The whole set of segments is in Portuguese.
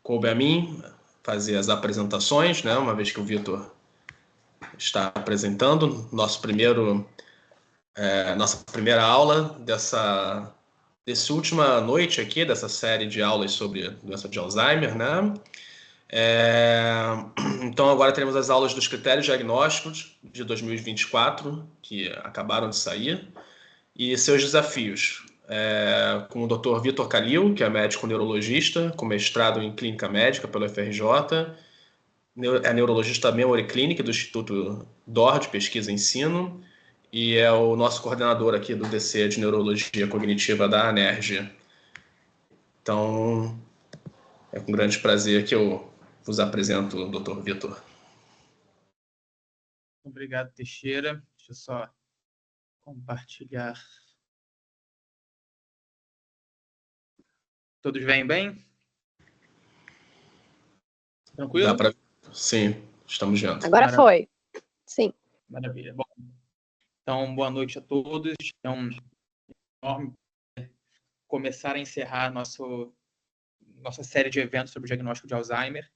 coube a mim fazer as apresentações, né? Uma vez que o Vitor está apresentando nossa primeira aula dessa última noite aqui, dessa série de aulas sobre doença de Alzheimer, né? Então agora teremos as aulas dos critérios diagnósticos de 2024, que acabaram de sair, e seus desafios. Com o Dr. Vitor Kalil, que é médico neurologista, com mestrado em clínica médica pelo FRJ, é neurologista Memory Clinic do Instituto DOR de Pesquisa e Ensino, e é o nosso coordenador aqui do DC de Neurologia Cognitiva da ANERJ. Então, é com grande prazer que eu vos apresento o Dr. Vitor. Obrigado, Teixeira. Deixa eu só compartilhar. Todos veem bem? Tranquilo? Sim, estamos vendo. Agora foi. Sim. Maravilha. Bom, então, boa noite a todos. É um enorme começar a encerrar nossa série de eventos sobre o diagnóstico de Alzheimer.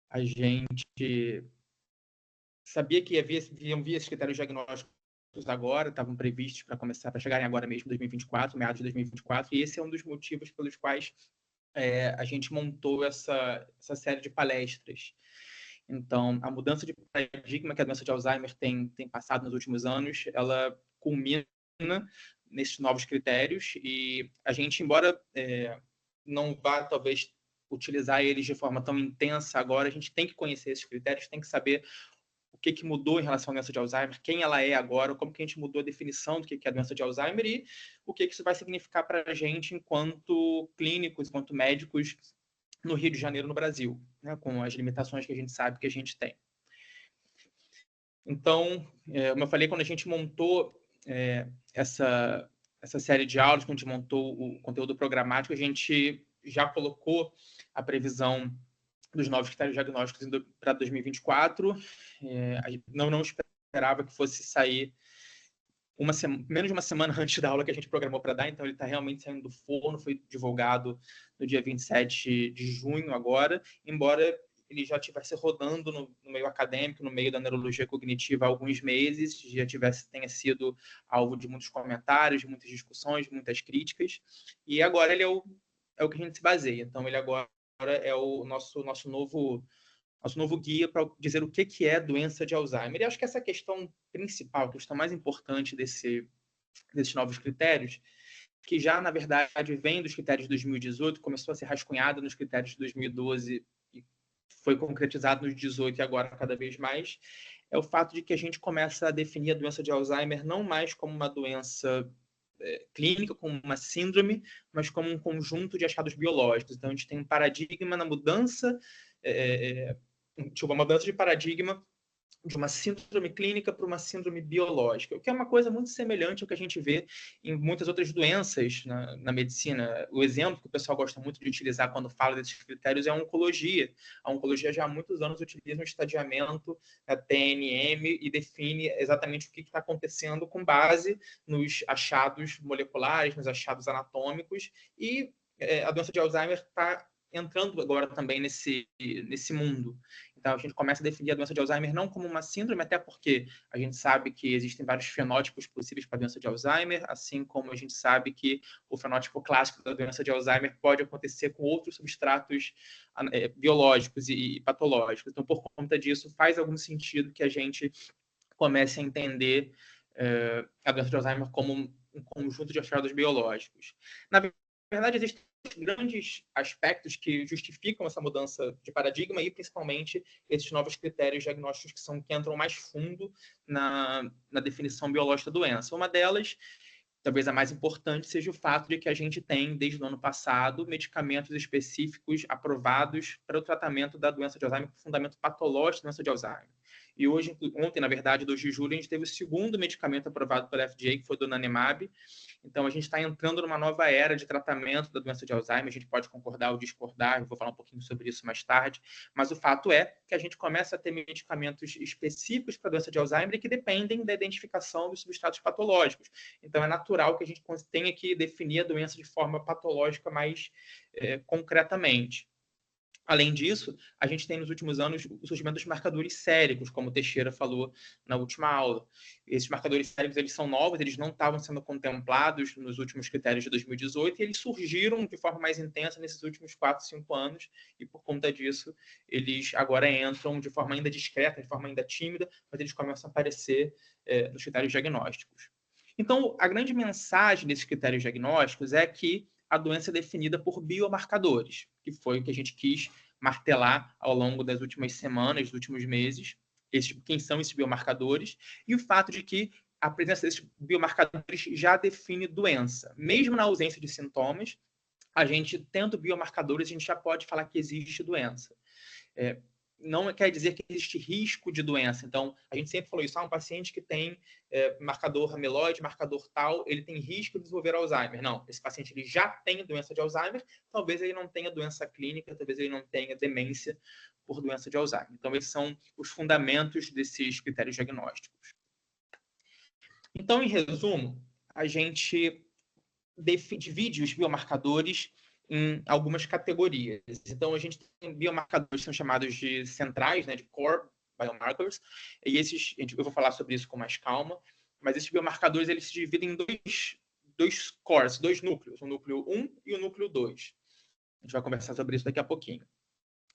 A gente sabia que iam vir esses critérios diagnósticos agora, estavam previstos para chegarem agora mesmo, 2024, meados de 2024, e esse é um dos motivos pelos quais a gente montou essa série de palestras. Então, a mudança de paradigma que a doença de Alzheimer tem passado nos últimos anos, ela culmina nesses novos critérios, e a gente, embora não vá, talvez, utilizar eles de forma tão intensa agora, a gente tem que conhecer esses critérios, tem que saber o que mudou em relação à doença de Alzheimer, quem ela é agora, como que a gente mudou a definição do que é a doença de Alzheimer e o que isso vai significar para a gente enquanto clínicos, enquanto médicos no Rio de Janeiro, no Brasil, né, com as limitações que a gente sabe que a gente tem. Então, como eu falei, quando a gente montou essa série de aulas, quando a gente montou o conteúdo programático, a gente já colocou a previsão dos novos critérios diagnósticos para 2024. A gente não esperava que fosse sair menos de uma semana antes da aula que a gente programou para dar, então ele está realmente saindo do forno, foi divulgado no dia 27 de junho agora, embora ele já estivesse rodando no meio acadêmico, no meio da neurologia cognitiva há alguns meses, já tenha sido alvo de muitos comentários, de muitas discussões, de muitas críticas, e agora ele é o que a gente se baseia. Então ele agora é o nosso novo guia para dizer o que é doença de Alzheimer. E acho que essa questão principal, a questão mais importante desses novos critérios, que já, na verdade, vem dos critérios de 2018, começou a ser rascunhada nos critérios de 2012 e foi concretizado nos 18 e agora cada vez mais, é o fato de que a gente começa a definir a doença de Alzheimer não mais como uma doença clínica, como uma síndrome, mas como um conjunto de achados biológicos. Então, a gente tem um paradigma na mudança, uma mudança de paradigma de uma síndrome clínica para uma síndrome biológica, o que é uma coisa muito semelhante ao que a gente vê em muitas outras doenças na medicina. O exemplo que o pessoal gosta muito de utilizar quando fala desses critérios é a oncologia. A oncologia já há muitos anos utiliza um estadiamento, a TNM, e define exatamente o que está acontecendo com base nos achados moleculares, nos achados anatômicos, e a doença de Alzheimer está entrando agora também nesse mundo. Então, a gente começa a definir a doença de Alzheimer não como uma síndrome, até porque a gente sabe que existem vários fenótipos possíveis para a doença de Alzheimer, assim como a gente sabe que o fenótipo clássico da doença de Alzheimer pode acontecer com outros substratos biológicos e patológicos. Então, por conta disso, faz algum sentido que a gente comece a entender a doença de Alzheimer como um conjunto de achados biológicos. Na verdade, existem grandes aspectos que justificam essa mudança de paradigma e, principalmente, esses novos critérios diagnósticos que entram mais fundo na definição biológica da doença. Uma delas, talvez a mais importante, seja o fato de que a gente tem, desde o ano passado, medicamentos específicos aprovados para o tratamento da doença de Alzheimer, com fundamento patológico da doença de Alzheimer. E ontem, na verdade, 2 de julho, a gente teve o segundo medicamento aprovado pela FDA, que foi do donanemab. Então, a gente está entrando numa nova era de tratamento da doença de Alzheimer. A gente pode concordar ou discordar, eu vou falar um pouquinho sobre isso mais tarde. Mas o fato é que a gente começa a ter medicamentos específicos para a doença de Alzheimer que dependem da identificação dos substratos patológicos. Então, é natural que a gente tenha que definir a doença de forma patológica mais concretamente. Além disso, a gente tem nos últimos anos o surgimento dos marcadores séricos, como o Teixeira falou na última aula. Esses marcadores séricos, eles são novos, eles não estavam sendo contemplados nos últimos critérios de 2018 e eles surgiram de forma mais intensa nesses últimos 4, 5 anos e por conta disso eles agora entram de forma ainda discreta, de forma ainda tímida, mas eles começam a aparecer nos critérios diagnósticos. Então, a grande mensagem desses critérios diagnósticos é que a doença é definida por biomarcadores, que foi o que a gente quis martelar ao longo das últimas semanas, dos últimos meses, quem são esses biomarcadores, e o fato de que a presença desses biomarcadores já define doença. Mesmo na ausência de sintomas, a gente, tendo biomarcadores, a gente já pode falar que existe doença. Não quer dizer que existe risco de doença. Então, a gente sempre falou isso. Um paciente que tem marcador amiloide, marcador tal, ele tem risco de desenvolver Alzheimer. Não, esse paciente ele já tem doença de Alzheimer, talvez ele não tenha doença clínica, talvez ele não tenha demência por doença de Alzheimer. Então, esses são os fundamentos desses critérios diagnósticos. Então, em resumo, a gente divide os biomarcadores em algumas categorias. Então, a gente tem biomarcadores que são chamados de centrais, né, de core biomarkers, e esses, eu vou falar sobre isso com mais calma, mas esses biomarcadores eles se dividem em dois cores, 2 núcleos, o núcleo 1 e o núcleo 2. A gente vai conversar sobre isso daqui a pouquinho.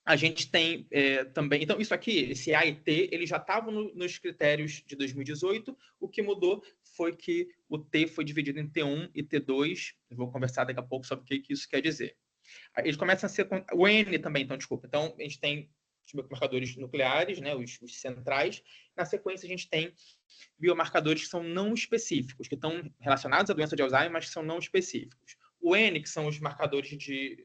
A gente tem também... Então, isso aqui, esse A e T, ele já estavam nos critérios de 2018. O que mudou foi que o T foi dividido em T1 e T2. Eu vou conversar daqui a pouco sobre o que isso quer dizer. Eles começam a ser... O N também, então, desculpa. Então, a gente tem os biomarcadores nucleares, né, os centrais. Na sequência, a gente tem biomarcadores que são não específicos, que estão relacionados à doença de Alzheimer, mas que são não específicos. O N, que são os marcadores de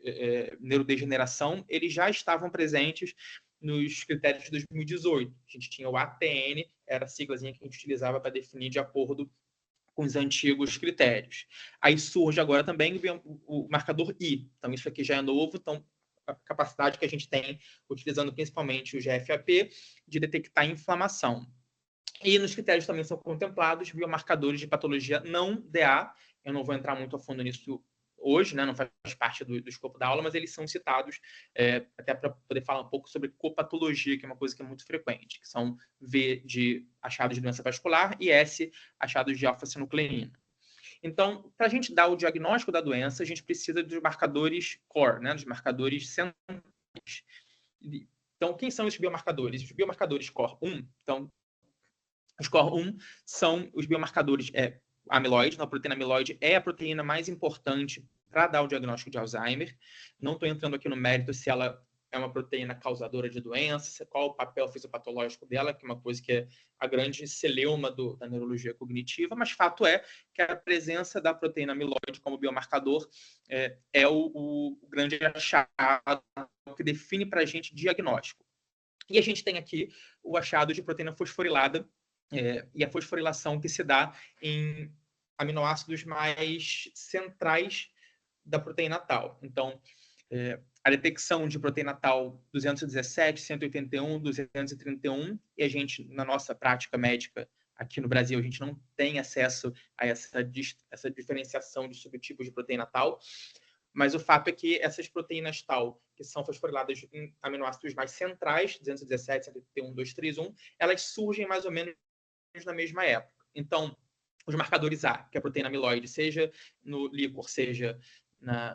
neurodegeneração, eles já estavam presentes nos critérios de 2018. A gente tinha o ATN, era a siglazinha que a gente utilizava para definir de acordo com os antigos critérios. Aí surge agora também o marcador I. Então, isso aqui já é novo, então a capacidade que a gente tem, utilizando principalmente o GFAP, de detectar inflamação. E nos critérios também são contemplados biomarcadores de patologia não DA. Eu não vou entrar muito a fundo nisso hoje, né? Não faz parte do escopo da aula, mas eles são citados até para poder falar um pouco sobre copatologia, que é uma coisa que é muito frequente, que são V de achados de doença vascular e S achados de alfa-sinucleína. Então, para a gente dar o diagnóstico da doença, a gente precisa dos marcadores core, né? Dos marcadores centrais. Então, quem são esses biomarcadores? Os biomarcadores core 1, então, os core 1 são os biomarcadores amiloide. A proteína amiloide é a proteína mais importante para dar o diagnóstico de Alzheimer. Não estou entrando aqui no mérito se ela é uma proteína causadora de doença, qual o papel fisiopatológico dela, que é uma coisa que é a grande celeuma da neurologia cognitiva, mas fato é que a presença da proteína amiloide como biomarcador é o grande achado que define para a gente diagnóstico. E a gente tem aqui o achado de proteína fosforilada, e a fosforilação que se dá em aminoácidos mais centrais da proteína tal. Então, a detecção de proteína tal 217, 181, 231, e a gente, na nossa prática médica aqui no Brasil, a gente não tem acesso a essa diferenciação de subtipos de proteína tal, mas o fato é que essas proteínas tal, que são fosforiladas em aminoácidos mais centrais, 217, 181, 231, elas surgem mais ou menos na mesma época. Então, os marcadores A, que é a proteína amiloide, seja no líquor, seja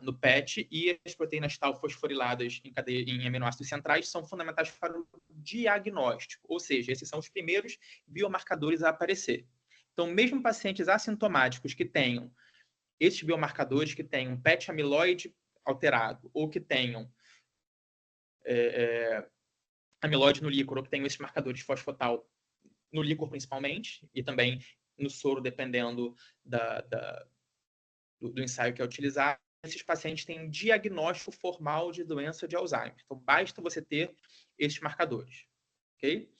no PET, e as proteínas tal fosforiladas em aminoácidos centrais são fundamentais para o diagnóstico, ou seja, esses são os primeiros biomarcadores a aparecer. Então, mesmo pacientes assintomáticos que tenham esses biomarcadores, que tenham PET amiloide alterado, ou que tenham amiloide no líquor, ou que tenham esses marcadores fosfotal no líquor principalmente, e também no soro, dependendo do ensaio que é utilizado, esses pacientes têm um diagnóstico formal de doença de Alzheimer. Então, basta você ter esses marcadores. Ok?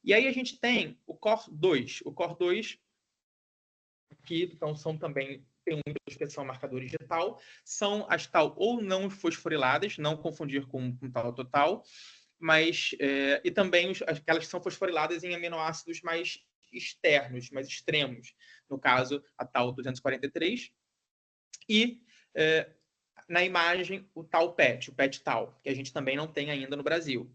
E aí a gente tem o COR2. O COR2, que então são também, tem muita expressão marcador digital, são as tal ou não fosforiladas, não confundir com tal total, mas e também aquelas que são fosforiladas em aminoácidos mais externos, mais extremos, no caso a tal 243, e na imagem o tal PET, o PET tal, que a gente também não tem ainda no Brasil.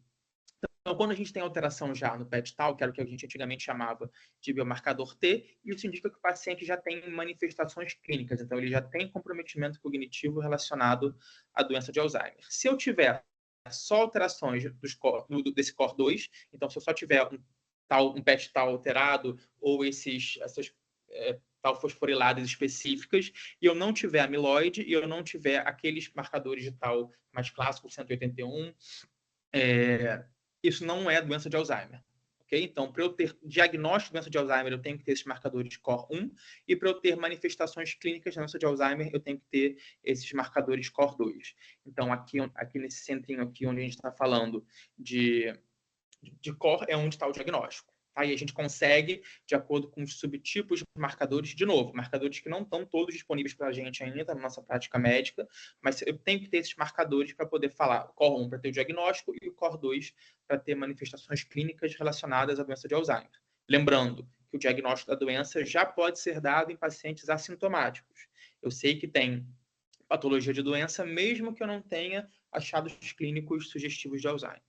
Então, quando a gente tem alteração já no PET tal, que era o que a gente antigamente chamava de biomarcador T, isso indica que o paciente já tem manifestações clínicas, então ele já tem comprometimento cognitivo relacionado à doença de Alzheimer. Se eu tiver só alterações desse COR2, então se eu só tiver um PET tal alterado ou essas tal fosforiladas específicas, e eu não tiver amiloide, e eu não tiver aqueles marcadores de tal mais clássicos, 181, isso não é doença de Alzheimer. Okay? Então, para eu ter diagnóstico de doença de Alzheimer, eu tenho que ter esses marcadores COR1, e para eu ter manifestações clínicas de doença de Alzheimer, eu tenho que ter esses marcadores COR2. Então, aqui nesse centrinho aqui, onde a gente está falando de COR, é onde está o diagnóstico. Aí a gente consegue, de acordo com os subtipos de marcadores, de novo, marcadores que não estão todos disponíveis para a gente ainda na nossa prática médica, mas eu tenho que ter esses marcadores para poder falar o COR1 para ter o diagnóstico e o COR2 para ter manifestações clínicas relacionadas à doença de Alzheimer. Lembrando que o diagnóstico da doença já pode ser dado em pacientes assintomáticos. Eu sei que tem patologia de doença, mesmo que eu não tenha achados clínicos sugestivos de Alzheimer.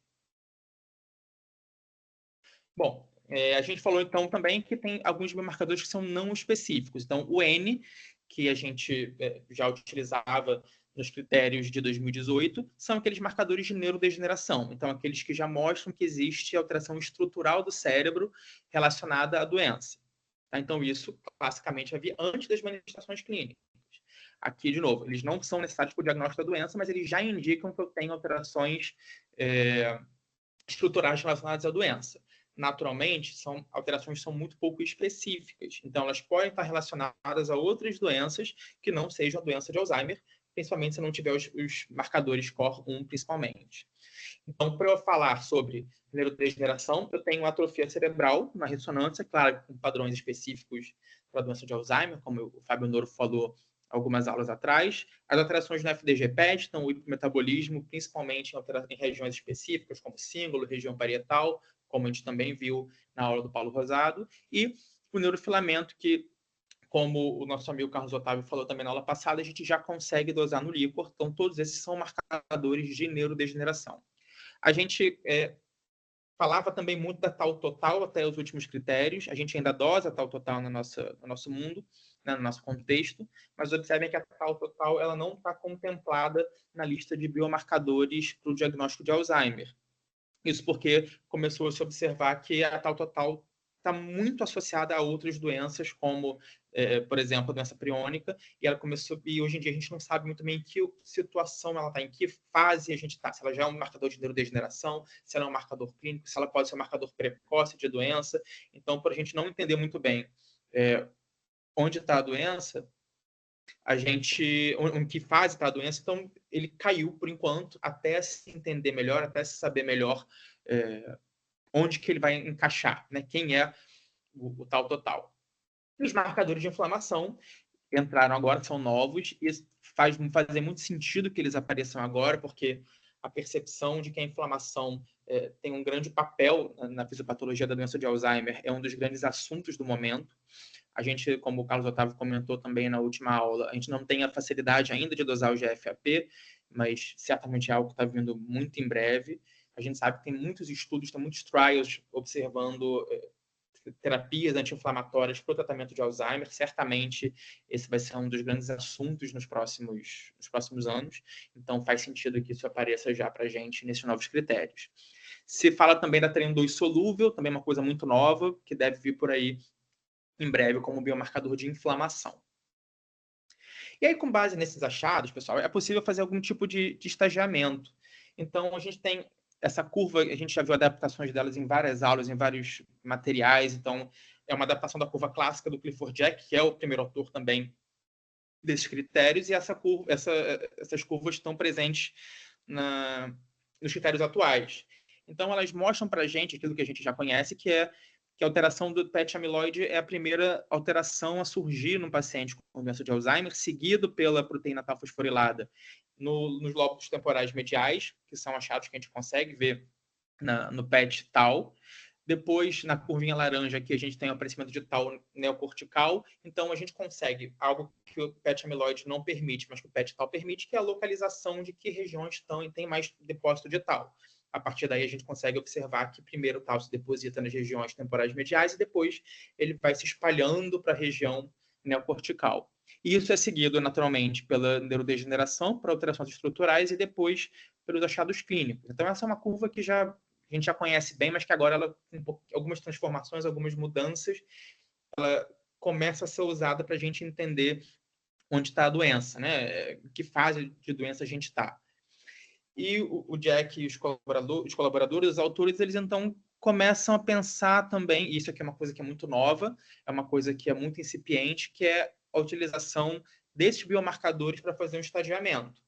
Bom, a gente falou então também que tem alguns biomarcadores que são não específicos. Então, o N, que a gente já utilizava nos critérios de 2018, são aqueles marcadores de neurodegeneração. Então, aqueles que já mostram que existe alteração estrutural do cérebro relacionada à doença. Tá? Então, isso classicamente havia antes das manifestações clínicas. Aqui, de novo, eles não são necessários para o diagnóstico da doença, mas eles já indicam que eu tenho alterações estruturais relacionadas à doença. Naturalmente, alterações são muito pouco específicas. Então, elas podem estar relacionadas a outras doenças que não sejam a doença de Alzheimer, principalmente se não tiver os marcadores COR1, principalmente. Então, para eu falar sobre neurodegeneração, eu tenho atrofia cerebral na ressonância, claro, com padrões específicos para a doença de Alzheimer, como o Fábio Noro falou algumas aulas atrás. As alterações no FDG-PET, então o hipometabolismo, principalmente em regiões específicas, como símbolo, região parietal, como a gente também viu na aula do Paulo Rosado, e o neurofilamento, que, como o nosso amigo Carlos Otávio falou também na aula passada, a gente já consegue dosar no líquor, então todos esses são marcadores de neurodegeneração. A gente falava também muito da tal total até os últimos critérios, a gente ainda dosa a tal total no nosso mundo, né, no nosso contexto, mas observem que a tal total ela não está contemplada na lista de biomarcadores para o diagnóstico de Alzheimer. Isso porque começou a se observar que a tal total está muito associada a outras doenças, como, por exemplo, a doença priônica, e hoje em dia a gente não sabe muito bem em que situação ela está, em que fase a gente está, se ela já é um marcador de neurodegeneração, se ela é um marcador clínico, se ela pode ser um marcador precoce de doença. Então, para a gente não entender muito bem onde está a doença, em que fase está a doença, então ele caiu por enquanto, até se entender melhor, até se saber melhor onde que ele vai encaixar, né? Quem é o tal total. E os marcadores de inflamação entraram agora, são novos, e faz fazer muito sentido que eles apareçam agora, porque a percepção de que a inflamação tem um grande papel na fisiopatologia da doença de Alzheimer é um dos grandes assuntos do momento. A gente, como o Carlos Otávio comentou também na última aula, a gente não tem a facilidade ainda de dosar o GFAP, mas certamente é algo que está vindo muito em breve. A gente sabe que tem muitos estudos, tem muitos trials observando terapias anti-inflamatórias para o tratamento de Alzheimer. Certamente esse vai ser um dos grandes assuntos nos próximos anos. Então faz sentido que isso apareça já para a gente nesses novos critérios. Se fala também da TREM2 solúvel, também uma coisa muito nova, que deve vir por aí em breve como biomarcador de inflamação. E aí, com base nesses achados, pessoal, é possível fazer algum tipo de estagiamento. Então, a gente tem essa curva, a gente já viu adaptações delas em várias aulas, em vários materiais. Então, é uma adaptação da curva clássica do Clifford Jack, que é o primeiro autor também desses critérios, e essas curvas estão presentes nos critérios atuais. Então, elas mostram para a gente aquilo que a gente já conhece, que a alteração do PET amiloide é a primeira alteração a surgir no paciente com doença de Alzheimer, seguido pela proteína tal fosforilada nos lóbulos temporais mediais, que são achados que a gente consegue ver no PET tal. Depois, na curvinha laranja, aqui a gente tem o aparecimento de tal neocortical. Então, a gente consegue algo que o PET amiloide não permite, mas que o PET tal permite, que é a localização de que regiões estão e tem mais depósito de tal. A partir daí, a gente consegue observar que primeiro o tal se deposita nas regiões temporais mediais e depois ele vai se espalhando para a região neocortical. E isso é seguido, naturalmente, pela neurodegeneração, por alterações estruturais e depois pelos achados clínicos. Então, essa é uma curva que a gente já conhece bem, mas que agora ela tem algumas transformações, algumas mudanças. Ela começa a ser usada para a gente entender onde está a doença, né? Que fase de doença a gente está. E o Jack e os colaboradores, os autores, eles então começam a pensar também, e isso aqui é uma coisa que é muito nova, é uma coisa que é muito incipiente, que é a utilização desses biomarcadores para fazer um estadiamento.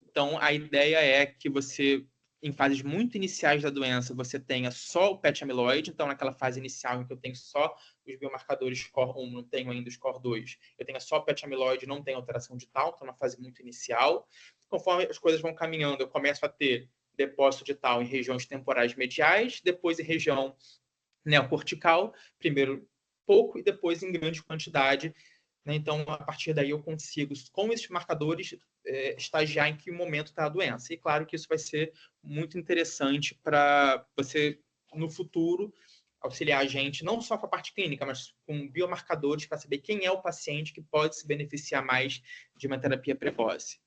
Então, a ideia é que você, em fases muito iniciais da doença, você tenha só o PET amiloide. Então, naquela fase inicial em que eu tenho só os biomarcadores score 1, não tenho ainda o score 2, eu tenho só o PET amiloide, não tenho alteração de tal, então, na fase muito inicial. Conforme as coisas vão caminhando, eu começo a ter depósito de tal em regiões temporais mediais, depois em região neocortical, primeiro pouco e depois em grande quantidade. Então, a partir daí, eu consigo, com esses marcadores, estagiar em que momento está a doença. E claro que isso vai ser muito interessante para você, no futuro, auxiliar a gente, não só com a parte clínica, mas com biomarcadores para saber quem é o paciente que pode se beneficiar mais de uma terapia precoce.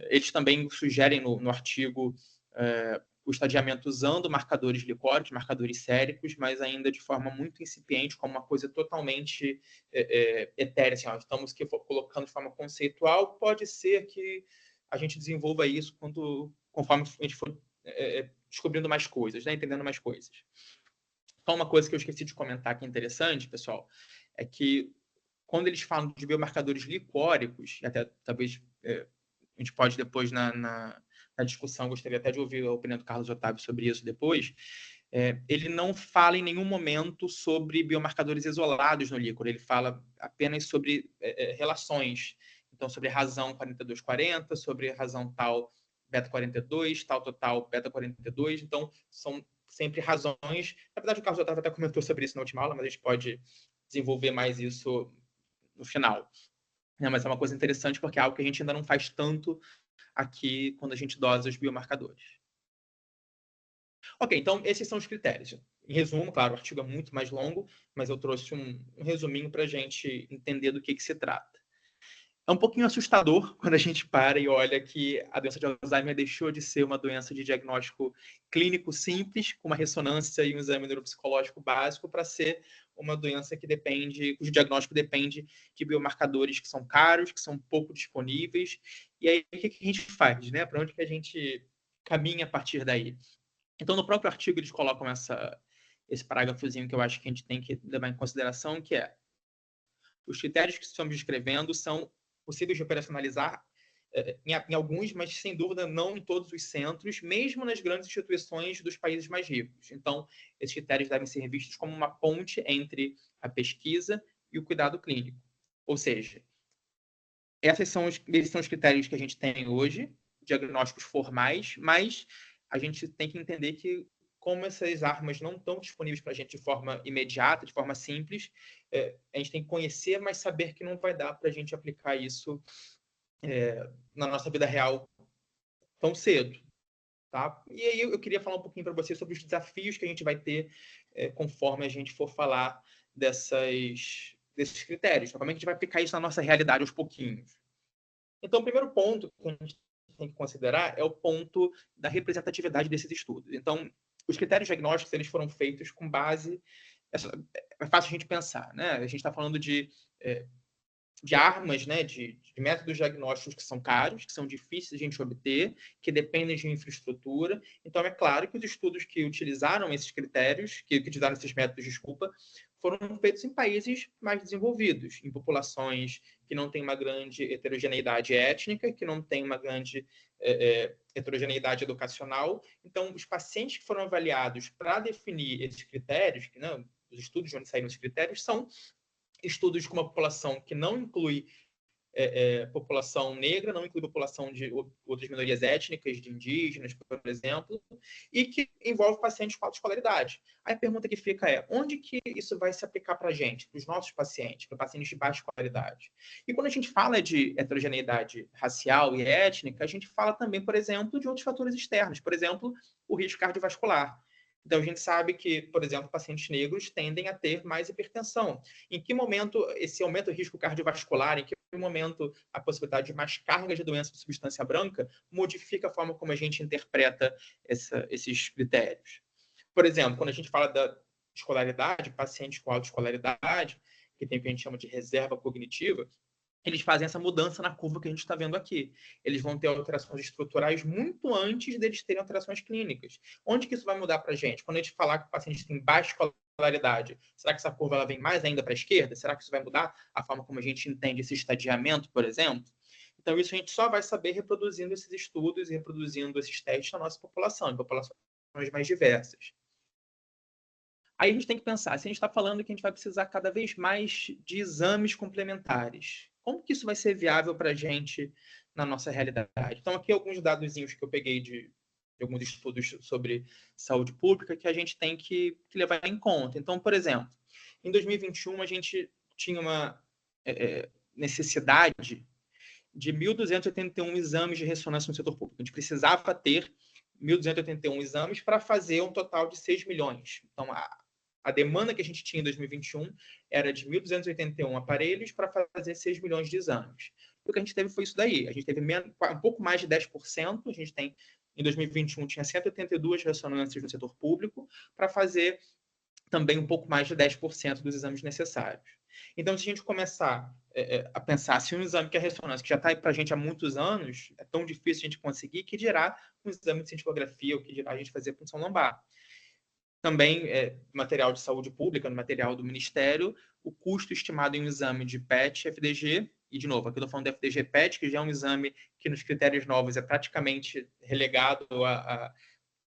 Eles também sugerem no artigo o estadiamento usando marcadores licóricos, marcadores séricos, mas ainda de forma muito incipiente, como uma coisa totalmente etérea. Assim, estamos colocando de forma conceitual, pode ser que a gente desenvolva isso conforme a gente for descobrindo mais coisas, né? Entendendo mais coisas. Então, uma coisa que eu esqueci de comentar que é interessante, pessoal, é que quando eles falam de biomarcadores licóricos, e até talvez a gente pode depois na discussão, gostaria até de ouvir a opinião do Carlos Otávio sobre isso depois, ele não fala em nenhum momento sobre biomarcadores isolados no líquor, ele fala apenas sobre relações, então sobre razão 4240, sobre razão tal beta-42, tal total beta-42, então são sempre razões, na verdade o Carlos Otávio até comentou sobre isso na última aula, mas a gente pode desenvolver mais isso no final. Mas é uma coisa interessante porque é algo que a gente ainda não faz tanto aqui quando a gente dosa os biomarcadores. Ok, então esses são os critérios. Em resumo, claro, o artigo é muito mais longo, mas eu trouxe um resuminho para a gente entender do que se trata. É um pouquinho assustador quando a gente para e olha que a doença de Alzheimer deixou de ser uma doença de diagnóstico clínico simples, com uma ressonância e um exame neuropsicológico básico, para ser uma doença cujo diagnóstico depende de biomarcadores que são caros, que são pouco disponíveis. E aí, o que a gente faz, né? Para onde que a gente caminha a partir daí? Então, no próprio artigo, eles colocam esse parágrafozinho que eu acho que a gente tem que levar em consideração, que é: os critérios que estamos descrevendo são possíveis de operacionalizar em alguns, mas sem dúvida não em todos os centros, mesmo nas grandes instituições dos países mais ricos. Então, esses critérios devem ser vistos como uma ponte entre a pesquisa e o cuidado clínico. Ou seja, esses são os critérios que a gente tem hoje, diagnósticos formais, mas a gente tem que entender que, como essas armas não estão disponíveis para a gente de forma imediata, de forma simples, a gente tem que conhecer, mas saber que não vai dar para a gente aplicar isso na nossa vida real tão cedo. Tá? E aí eu queria falar um pouquinho para vocês sobre os desafios que a gente vai ter conforme a gente for falar desses critérios. Como é que a gente vai aplicar isso na nossa realidade aos pouquinhos? Então, o primeiro ponto que a gente tem que considerar é o ponto da representatividade desses estudos. Então, os critérios diagnósticos eles foram feitos com base... É fácil a gente pensar, né? A gente está falando de armas, né, de métodos diagnósticos que são caros, que são difíceis de a gente obter, que dependem de infraestrutura. Então, é claro que os estudos que utilizaram esses critérios, que utilizaram esses métodos, foram feitos em países mais desenvolvidos, em populações que não têm uma grande heterogeneidade étnica, que não têm uma grande heterogeneidade educacional. Então, os pacientes que foram avaliados para definir esses critérios, que não, os estudos de onde saíram esses critérios, são estudos com uma população que não inclui população negra, não inclui população de outras minorias étnicas, de indígenas, por exemplo, e que envolve pacientes com alta escolaridade. Aí a pergunta que fica é, onde que isso vai se aplicar para a gente, para os nossos pacientes, para pacientes de baixa escolaridade? E quando a gente fala de heterogeneidade racial e étnica, a gente fala também, por exemplo, de outros fatores externos, por exemplo, o risco cardiovascular. Então, a gente sabe que, por exemplo, pacientes negros tendem a ter mais hipertensão. Em que momento esse aumento do risco cardiovascular, em que momento a possibilidade de mais carga de doença de substância branca modifica a forma como a gente interpreta esses critérios? Por exemplo, quando a gente fala da escolaridade, pacientes com alta escolaridade, que tem o que a gente chama de reserva cognitiva, eles fazem essa mudança na curva que a gente está vendo aqui. Eles vão ter alterações estruturais muito antes deles terem alterações clínicas. Onde que isso vai mudar para a gente? Quando a gente falar que o paciente tem baixa escolaridade, será que essa curva ela vem mais ainda para a esquerda? Será que isso vai mudar a forma como a gente entende esse estadiamento, por exemplo? Então, isso a gente só vai saber reproduzindo esses estudos e reproduzindo esses testes na nossa população, em populações mais diversas. Aí a gente tem que pensar, se a gente está falando que a gente vai precisar cada vez mais de exames complementares, como que isso vai ser viável para a gente na nossa realidade? Então, aqui alguns dadozinhos que eu peguei de alguns estudos sobre saúde pública que a gente tem que levar em conta. Então, por exemplo, em 2021, a gente tinha uma necessidade de 1.281 exames de ressonância no setor público. A gente precisava ter 1.281 exames para fazer um total de 6 milhões. Então, a demanda que a gente tinha em 2021 era de 1.281 aparelhos para fazer 6 milhões de exames. O que a gente teve foi isso daí. A gente teve um pouco mais de 10%. A gente tem, em 2021, tinha 182 ressonâncias no setor público para fazer também um pouco mais de 10% dos exames necessários. Então, se a gente começar a pensar se um exame que é ressonância, que já está aí para a gente há muitos anos, é tão difícil a gente conseguir, que dirá um exame de cintilografia, ou que dirá a gente fazer punção lombar. Também, material de saúde pública, no material do Ministério, o custo estimado em um exame de PET, FDG, e, de novo, aqui eu estou falando do FDG PET, que já é um exame que, nos critérios novos, é praticamente relegado a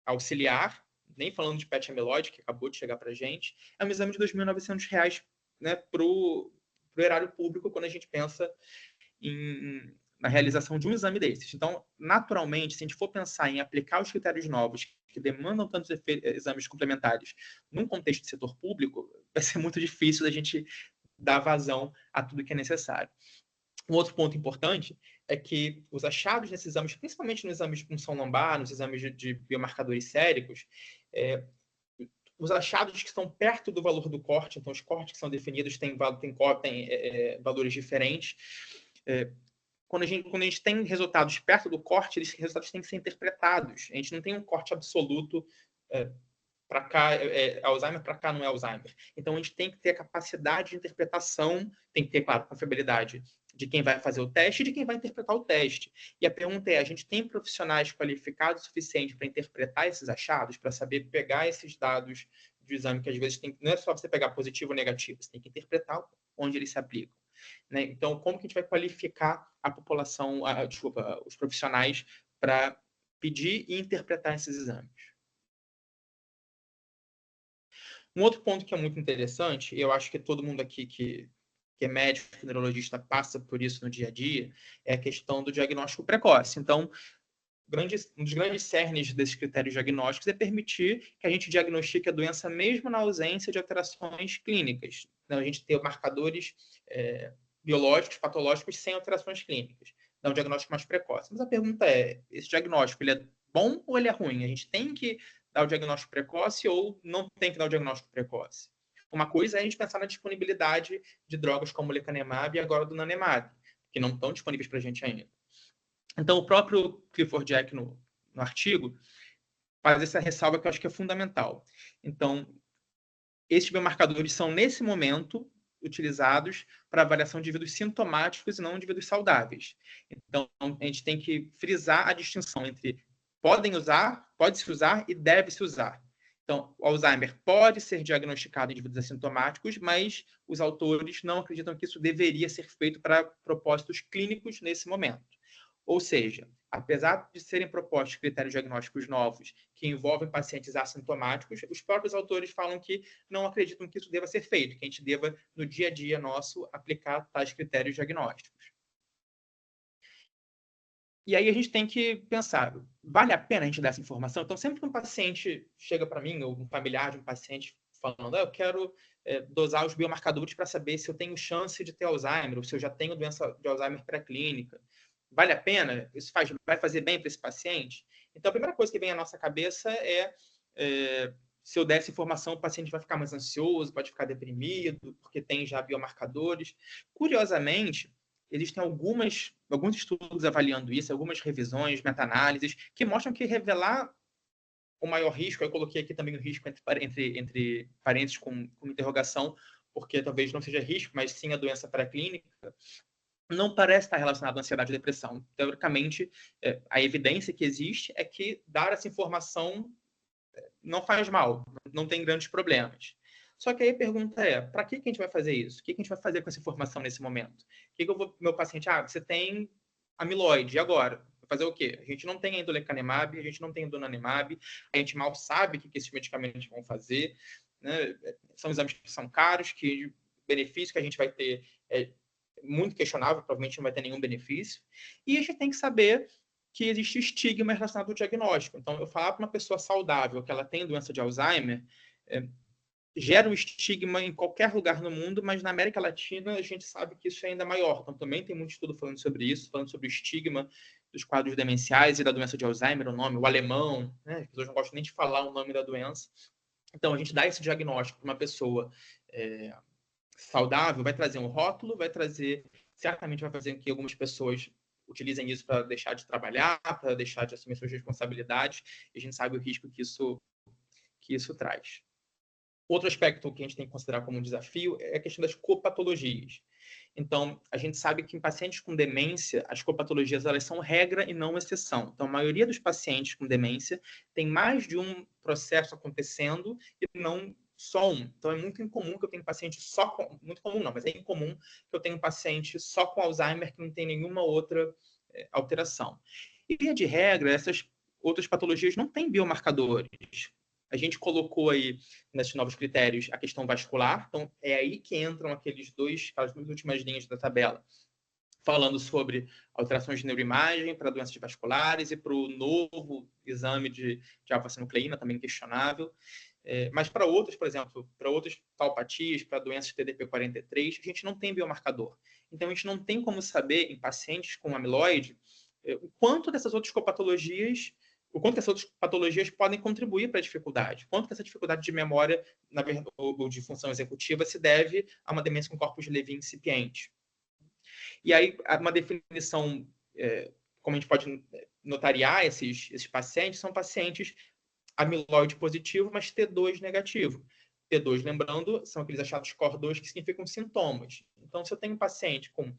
auxiliar, nem falando de PET amiloide, que acabou de chegar para a gente, é um exame de R$ 2.900, né, para o erário público, quando a gente pensa na realização de um exame desses. Então, naturalmente, se a gente for pensar em aplicar os critérios novos que demandam tantos exames complementares num contexto de setor público, vai ser muito difícil da gente dar vazão a tudo que é necessário. Um outro ponto importante é que os achados nesses exames, principalmente nos exames de punção lombar, nos exames de biomarcadores séricos, os achados que estão perto do valor do corte, então os cortes que são definidos têm valores diferentes. Quando a gente tem resultados perto do corte, esses resultados têm que ser interpretados. A gente não tem um corte absoluto para cá, Alzheimer, para cá não é Alzheimer. Então, a gente tem que ter a capacidade de interpretação, tem que ter, claro, confiabilidade de quem vai fazer o teste e de quem vai interpretar o teste. E a pergunta é, a gente tem profissionais qualificados o suficiente para interpretar esses achados, para saber pegar esses dados de exame, que às vezes não é só você pegar positivo ou negativo, você tem que interpretar onde eles se aplicam. Né? Então, como que a gente vai qualificar a população, os profissionais para pedir e interpretar esses exames? Um outro ponto que é muito interessante, e eu acho que todo mundo aqui que é médico, neurologista, passa por isso no dia a dia, é a questão do diagnóstico precoce. Então, um dos grandes cernes desses critérios diagnósticos é permitir que a gente diagnostique a doença mesmo na ausência de alterações clínicas. Então, a gente ter marcadores biológicos, patológicos, sem alterações clínicas. Dá um diagnóstico mais precoce. Mas a pergunta é, esse diagnóstico ele é bom ou ele é ruim? A gente tem que dar o diagnóstico precoce ou não tem que dar o diagnóstico precoce? Uma coisa é a gente pensar na disponibilidade de drogas como o lecanemab e agora do donanemab, que não estão disponíveis para a gente ainda. Então, o próprio Clifford Jack, no artigo, faz essa ressalva que eu acho que é fundamental. Então, esses biomarcadores são, nesse momento, utilizados para avaliação de indivíduos sintomáticos e não indivíduos saudáveis. Então, a gente tem que frisar a distinção entre pode-se usar e deve-se usar. Então, o Alzheimer pode ser diagnosticado em indivíduos assintomáticos, mas os autores não acreditam que isso deveria ser feito para propósitos clínicos nesse momento. Ou seja, apesar de serem propostos critérios diagnósticos novos que envolvem pacientes assintomáticos, os próprios autores falam que não acreditam que isso deva ser feito, que a gente deva, no dia a dia nosso, aplicar tais critérios diagnósticos. E aí a gente tem que pensar, vale a pena a gente dar essa informação? Então, sempre que um paciente chega para mim, ou um familiar de um paciente falando, eu quero dosar os biomarcadores para saber se eu tenho chance de ter Alzheimer, ou se eu já tenho doença de Alzheimer pré-clínica. Vale a pena? Isso vai fazer bem para esse paciente? Então, a primeira coisa que vem à nossa cabeça é se eu der essa informação, o paciente vai ficar mais ansioso, pode ficar deprimido, porque tem já biomarcadores. Curiosamente, existem alguns estudos avaliando isso, algumas revisões, meta-análises, que mostram que revelar o maior risco, eu coloquei aqui também o risco entre parênteses com interrogação, porque talvez não seja risco, mas sim a doença pré-clínica, não parece estar relacionado à ansiedade e depressão. Teoricamente, a evidência que existe é que dar essa informação não faz mal, não tem grandes problemas. Só que aí a pergunta é, para que a gente vai fazer isso? O que a gente vai fazer com essa informação nesse momento? Meu paciente, você tem amiloide, e agora? Vai fazer o quê? A gente não tem ainda lecanemab, a gente não tem donanemab, a gente mal sabe o que esses medicamentos vão fazer, né? São exames que são caros, que o benefício que a gente vai ter é muito questionável, provavelmente não vai ter nenhum benefício, e a gente tem que saber que existe estigma relacionado ao diagnóstico. Então, eu falar para uma pessoa saudável que ela tem doença de Alzheimer, gera um estigma em qualquer lugar no mundo, mas na América Latina a gente sabe que isso é ainda maior. Então, também tem muito estudo falando sobre isso, falando sobre o estigma dos quadros demenciais e da doença de Alzheimer, o nome, o alemão, né? As pessoas não gostam nem de falar o nome da doença. Então, a gente dá esse diagnóstico para uma pessoa saudável, vai trazer um rótulo, certamente vai fazer com que algumas pessoas utilizem isso para deixar de trabalhar, para deixar de assumir suas responsabilidades, e a gente sabe o risco que isso traz. Outro aspecto que a gente tem que considerar como um desafio é a questão das copatologias. Então, a gente sabe que em pacientes com demência, as copatologias elas são regra e não exceção. Então, a maioria dos pacientes com demência tem mais de um processo acontecendo e não só um. Então, é muito incomum que eu tenha paciente muito comum não, mas é incomum que eu tenha um paciente só com Alzheimer que não tem nenhuma outra alteração. E, via de regra, essas outras patologias não têm biomarcadores. A gente colocou aí, nesses novos critérios, a questão vascular. Então, é aí que entram aquelas duas últimas linhas da tabela, falando sobre alterações de neuroimagem para doenças vasculares e para o novo exame de alfa-sinucleína, também questionável. Mas para outras, por exemplo, para outras taupatias, para doenças TDP-43, a gente não tem biomarcador. Então, a gente não tem como saber, em pacientes com amiloide, o quanto dessas outras copatologias podem contribuir para a dificuldade, quanto que essa dificuldade de memória ou de função executiva se deve a uma demência com corpus de Levy incipiente. E aí, uma definição, como a gente pode notariar esses pacientes, são pacientes amiloide positivo, mas T2 negativo. T2, lembrando, são aqueles achados COR2 que significam sintomas. Então, se eu tenho um paciente com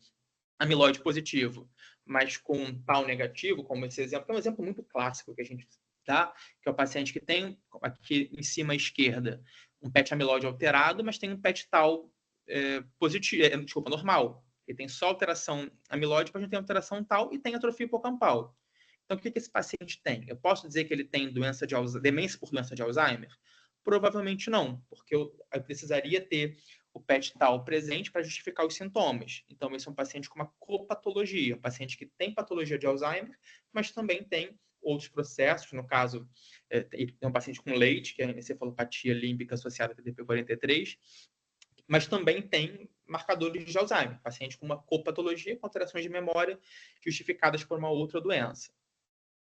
amiloide positivo, mas com tau negativo, como esse exemplo, que é um exemplo muito clássico que a gente dá, que é o paciente que tem, aqui em cima à esquerda, um PET amiloide alterado, mas tem um PET tau positivo, normal. Ele tem só alteração amiloide, mas não tem alteração tau e tem atrofia hipocampal. Então, o que esse paciente tem? Eu posso dizer que ele tem demência por doença de Alzheimer? Provavelmente não, porque eu precisaria ter o PET tau presente para justificar os sintomas. Então, esse é um paciente com uma copatologia, um paciente que tem patologia de Alzheimer, mas também tem outros processos, no caso, tem um paciente com leite, que é a encefalopatia límbica associada a TDP-43, mas também tem marcadores de Alzheimer, paciente com uma copatologia, com alterações de memória justificadas por uma outra doença.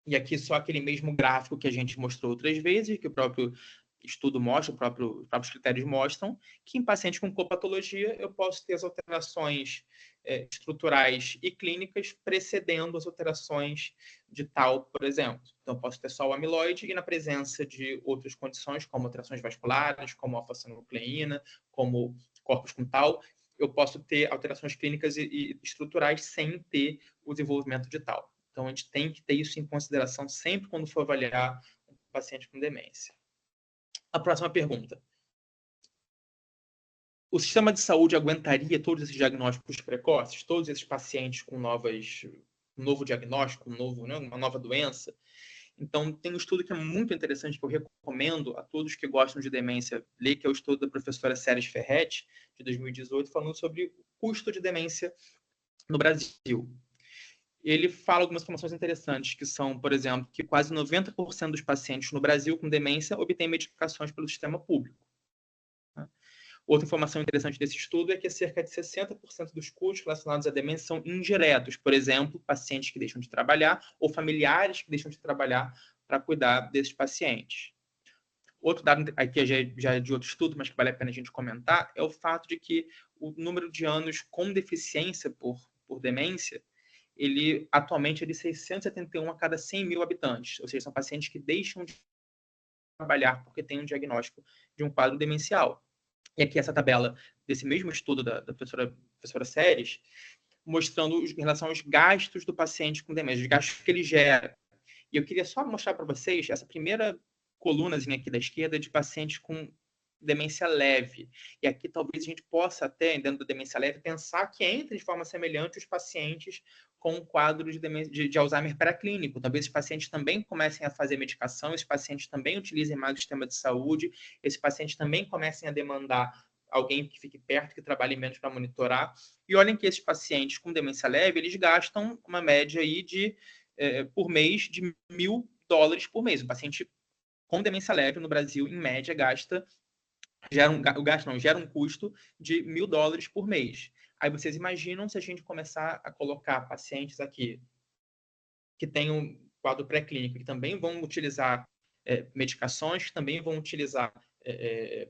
E aqui só aquele mesmo gráfico que a gente mostrou outras vezes, que o próprio estudo mostra, os próprios critérios mostram, que em pacientes com copatologia eu posso ter as alterações estruturais e clínicas precedendo as alterações de tau, por exemplo. Então, eu posso ter só o amiloide e na presença de outras condições, como alterações vasculares, como alfa-sinucleína, como corpos com tau, eu posso ter alterações clínicas e estruturais sem ter o desenvolvimento de tau. Então, a gente tem que ter isso em consideração sempre quando for avaliar um paciente com demência. A próxima pergunta. O sistema de saúde aguentaria todos esses diagnósticos precoces, todos esses pacientes com novas novo diagnóstico, uma nova doença. Então, tem um estudo que é muito interessante, que eu recomendo a todos que gostam de demência ler, que é o estudo da professora Ceres Ferretti, de 2018, falando sobre o custo de demência no Brasil. Ele fala algumas informações interessantes, que são, por exemplo, que quase 90% dos pacientes no Brasil com demência obtêm medicações pelo sistema público. Outra informação interessante desse estudo é que cerca de 60% dos custos relacionados à demência são indiretos. Por exemplo, pacientes que deixam de trabalhar ou familiares que deixam de trabalhar para cuidar desses pacientes. Outro dado, aqui já é de outro estudo, mas que vale a pena a gente comentar, é o fato de que o número de anos com deficiência por demência, ele atualmente é de 671 a cada 100 mil habitantes. Ou seja, são pacientes que deixam de trabalhar porque têm um diagnóstico de um quadro demencial. E aqui essa tabela desse mesmo estudo da professora Ceres, mostrando em relação aos gastos do paciente com demência, os gastos que ele gera. E eu queria só mostrar para vocês essa primeira colunazinha aqui da esquerda de pacientes com demência leve. E aqui talvez a gente possa até, dentro da demência leve, pensar que entra de forma semelhante os pacientes com quadro de Alzheimer pré-clínico. Talvez esses pacientes também comecem a fazer medicação, esses pacientes também utilizem mais o sistema de saúde, esses pacientes também comecem a demandar alguém que fique perto, que trabalhe menos para monitorar. E olhem que esses pacientes com demência leve, eles gastam uma média aí por mês de $1.000 por mês. O paciente com demência leve no Brasil, em média, gera um custo de $1.000 por mês. Aí vocês imaginam se a gente começar a colocar pacientes aqui que têm um quadro pré-clínico, que também vão utilizar medicações, que também vão utilizar,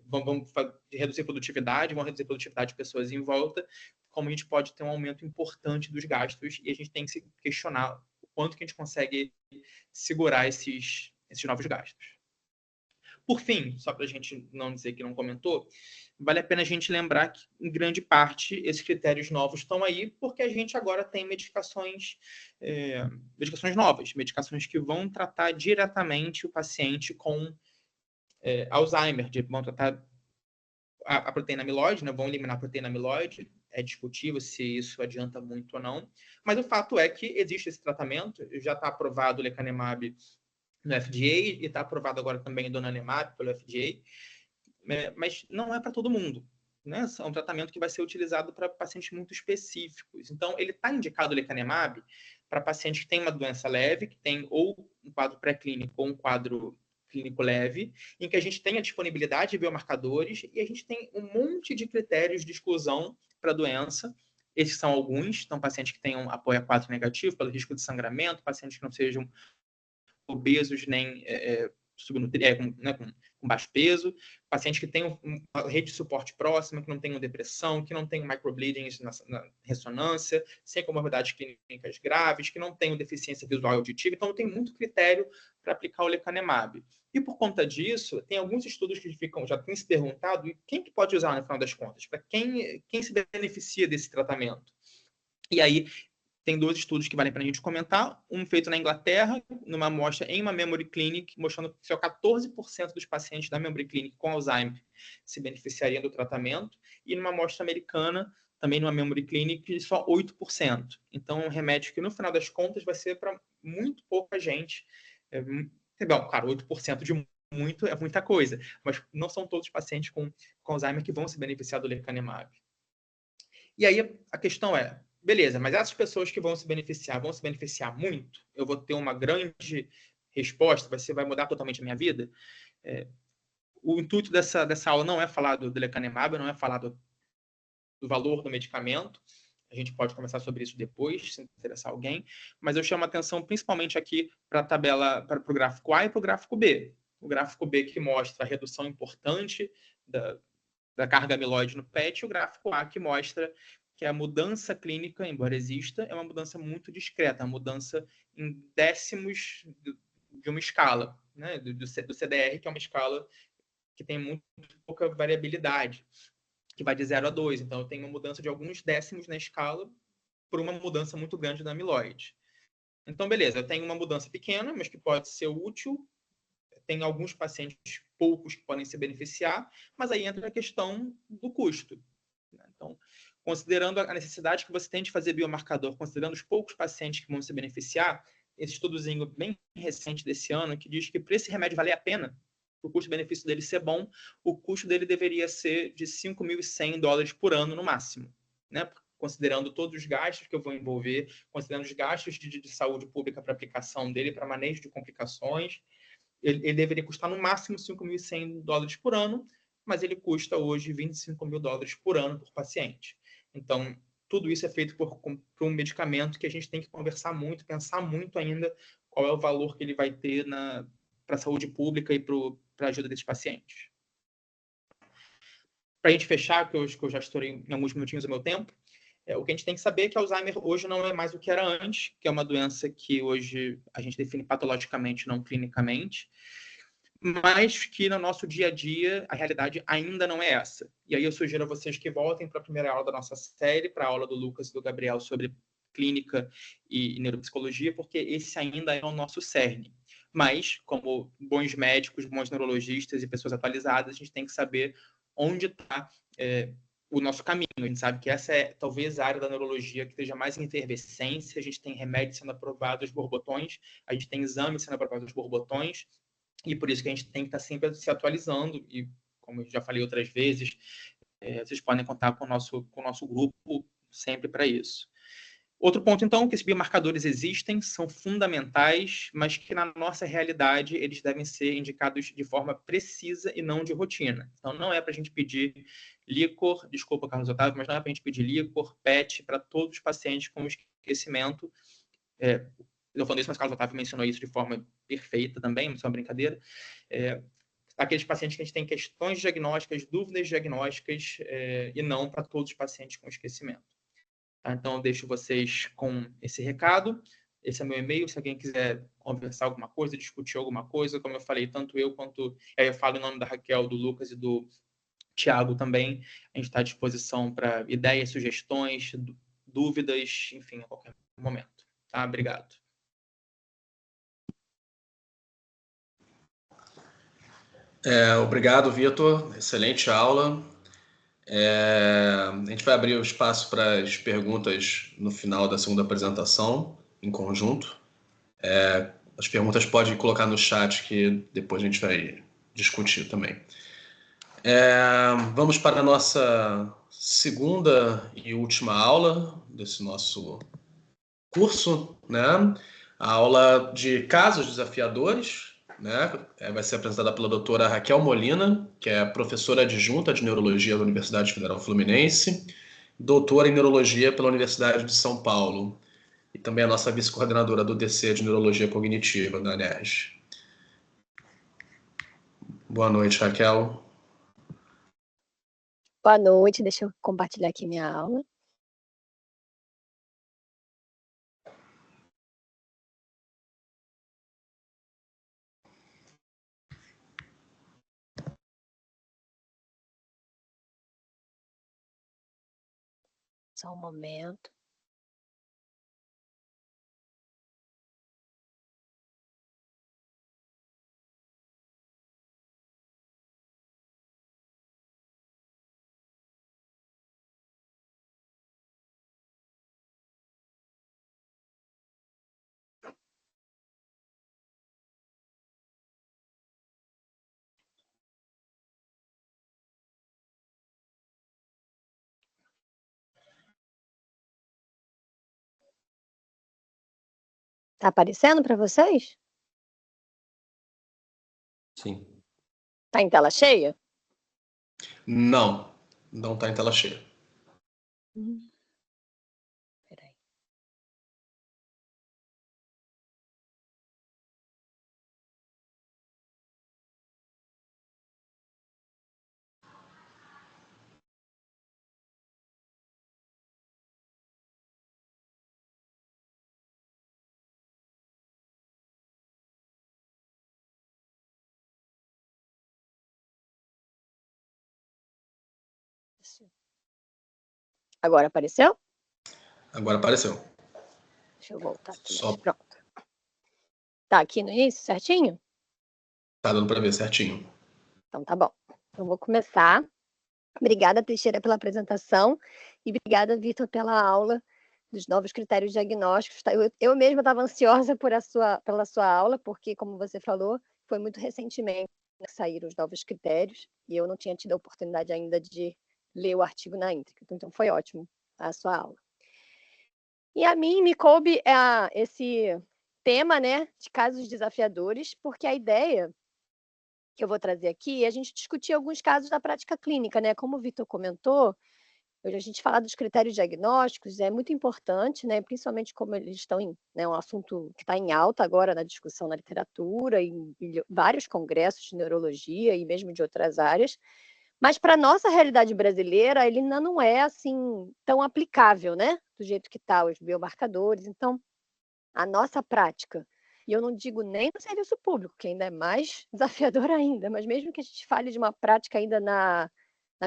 vão reduzir produtividade, de pessoas em volta, como a gente pode ter um aumento importante dos gastos, e a gente tem que se questionar o quanto que a gente consegue segurar esses novos gastos. Por fim, só para a gente não dizer que não comentou, vale a pena a gente lembrar que, em grande parte, esses critérios novos estão aí porque a gente agora tem medicações novas, medicações que vão tratar diretamente o paciente com Alzheimer, vão tratar a proteína amiloide, né, vão eliminar a proteína amiloide. É discutível se isso adianta muito ou não, mas o fato é que existe esse tratamento, já está aprovado o lecanemab no FDA, e está aprovado agora também o donanemab pelo FDA, mas não é para todo mundo, né? É um tratamento que vai ser utilizado para pacientes muito específicos. Então, ele está indicado o lecanemab para pacientes que têm uma doença leve, que tem ou um quadro pré-clínico ou um quadro clínico leve, em que a gente tem a disponibilidade de biomarcadores e a gente tem um monte de critérios de exclusão para a doença. Esses são alguns, então pacientes que tenham apoio A4 negativo, pelo risco de sangramento, pacientes que não sejam obesos nem com baixo peso, pacientes que tenham uma rede de suporte próxima, que não tenham depressão, que não tenham microbleedings na ressonância, sem comorbidades clínicas graves, que não tenham deficiência visual e auditiva. Então, tem muito critério para aplicar o lecanemab. E por conta disso, tem alguns estudos que já têm se perguntado quem que pode usar no final das contas, para quem se beneficia desse tratamento. E aí, tem 2 estudos que valem para a gente comentar. Um feito na Inglaterra, numa amostra em uma Memory Clinic, mostrando que só 14% dos pacientes da Memory Clinic com Alzheimer se beneficiariam do tratamento. E numa amostra americana, também numa Memory Clinic, só 8%. Então, um remédio que, no final das contas, vai ser para muito pouca gente. Bom, claro, 8% de muito é muita coisa, mas não são todos os pacientes com Alzheimer que vão se beneficiar do lecanemab. E aí, a questão é, beleza, mas essas pessoas que vão se beneficiar muito? Eu vou ter uma grande resposta? Vai mudar totalmente a minha vida? O intuito dessa aula não é falar do lecanemab, não é falar do valor do medicamento. A gente pode conversar sobre isso depois, se interessar alguém. Mas eu chamo a atenção principalmente aqui para a tabela, para o gráfico A e para o gráfico B. O gráfico B que mostra a redução importante da carga amiloide no PET, e o gráfico A que mostra que a mudança clínica, embora exista, é uma mudança muito discreta, uma mudança em décimos de uma escala, né? do CDR, que é uma escala que tem muito pouca variabilidade, que vai de 0 a 2. Então, eu tenho uma mudança de alguns décimos na escala por uma mudança muito grande da amiloide. Então, beleza, eu tenho uma mudança pequena, mas que pode ser útil. Tem alguns pacientes, poucos, que podem se beneficiar, mas aí entra a questão do custo. Então, considerando a necessidade que você tem de fazer biomarcador, considerando os poucos pacientes que vão se beneficiar, esse estudozinho bem recente desse ano, que diz que para esse remédio valer a pena, o custo-benefício dele ser bom, o custo dele deveria ser de $5.100 por ano no máximo, né? Considerando todos os gastos que eu vou envolver, considerando os gastos de saúde pública para aplicação dele, para manejo de complicações, ele deveria custar no máximo $5.100 por ano, mas ele custa hoje $25.000 por ano por paciente. Então, tudo isso é feito por um medicamento que a gente tem que conversar muito, pensar muito ainda qual é o valor que ele vai ter para a saúde pública e para a ajuda desses pacientes. Para a gente fechar, que eu já estourei em alguns minutinhos o meu tempo, o que a gente tem que saber é que Alzheimer hoje não é mais o que era antes, que é uma doença que hoje a gente define patologicamente, não clinicamente, mas que no nosso dia a dia a realidade ainda não é essa. E aí eu sugiro a vocês que voltem para a primeira aula da nossa série, para a aula do Lucas e do Gabriel sobre clínica e neuropsicologia, porque esse ainda é o nosso cerne. Mas, como bons médicos, bons neurologistas e pessoas atualizadas, a gente tem que saber onde está o nosso caminho. A gente sabe que essa é talvez a área da neurologia que esteja mais em efervescência. A gente tem remédios sendo aprovados por botões, a gente tem exames sendo aprovados por botões, e por isso que a gente tem que estar sempre se atualizando. E, como eu já falei outras vezes, vocês podem contar com o nosso grupo sempre para isso. Outro ponto, então, que esses biomarcadores existem, são fundamentais, mas que na nossa realidade eles devem ser indicados de forma precisa e não de rotina. Então, não é para a gente pedir líquor, desculpa, Carlos Otávio, mas não é para a gente pedir líquor, PET, para todos os pacientes com esquecimento. Eu falando isso, mas Carlos Otávio mencionou isso de forma perfeita também, não é uma brincadeira. Aqueles pacientes que a gente tem questões diagnósticas, dúvidas diagnósticas, e não para todos os pacientes com esquecimento. Então, eu deixo vocês com esse recado. Esse é meu e-mail. Se alguém quiser conversar alguma coisa, discutir alguma coisa, como eu falei, tanto eu quanto... eu falo em nome da Raquel, do Lucas e do Tiago também. A gente está à disposição para ideias, sugestões, dúvidas, enfim, a qualquer momento. Tá? Obrigado. Obrigado, Vitor. Excelente aula. A gente vai abrir o espaço para as perguntas no final da segunda apresentação, em conjunto. As perguntas pode colocar no chat, que depois a gente vai discutir também. Vamos para a nossa segunda e última aula desse nosso curso, né? A aula de casos desafiadores, né? Vai ser apresentada pela doutora Raquel Molina, que é professora adjunta de Neurologia da Universidade Federal Fluminense, doutora em Neurologia pela Universidade de São Paulo, e também a nossa vice-coordenadora do DC de Neurologia Cognitiva, da UNERJ. Boa noite, Raquel. Boa noite, deixa eu compartilhar aqui minha aula. Só um momento. Tá aparecendo para vocês? Sim. Tá em tela cheia? Não está em tela cheia. Peraí. Agora apareceu? Agora apareceu. Deixa eu voltar aqui. Só... Pronto. Tá aqui no início, certinho? Tá dando para ver certinho. Então tá bom. Eu vou começar. Obrigada, Teixeira, pela apresentação. E obrigada, Vitor, pela aula dos novos critérios diagnósticos. Eu mesma estava ansiosa pela sua aula, porque, como você falou, foi muito recentemente que saíram os novos critérios, e eu não tinha tido a oportunidade ainda de ler o artigo na íntegra. Então, foi ótimo a sua aula. E a mim me coube esse tema, né, de casos desafiadores, porque a ideia que eu vou trazer aqui é a gente discutir alguns casos da prática clínica, né? Como o Vitor comentou, a gente falar dos critérios diagnósticos é muito importante, né? Principalmente como eles estão né, um assunto que está em alta agora na discussão na literatura, em vários congressos de neurologia e mesmo de outras áreas. Mas para a nossa realidade brasileira, ele ainda não é assim tão aplicável, né? Do jeito que está os biomarcadores. Então, a nossa prática, e eu não digo nem no serviço público, que ainda é mais desafiador ainda, mas mesmo que a gente fale de uma prática ainda na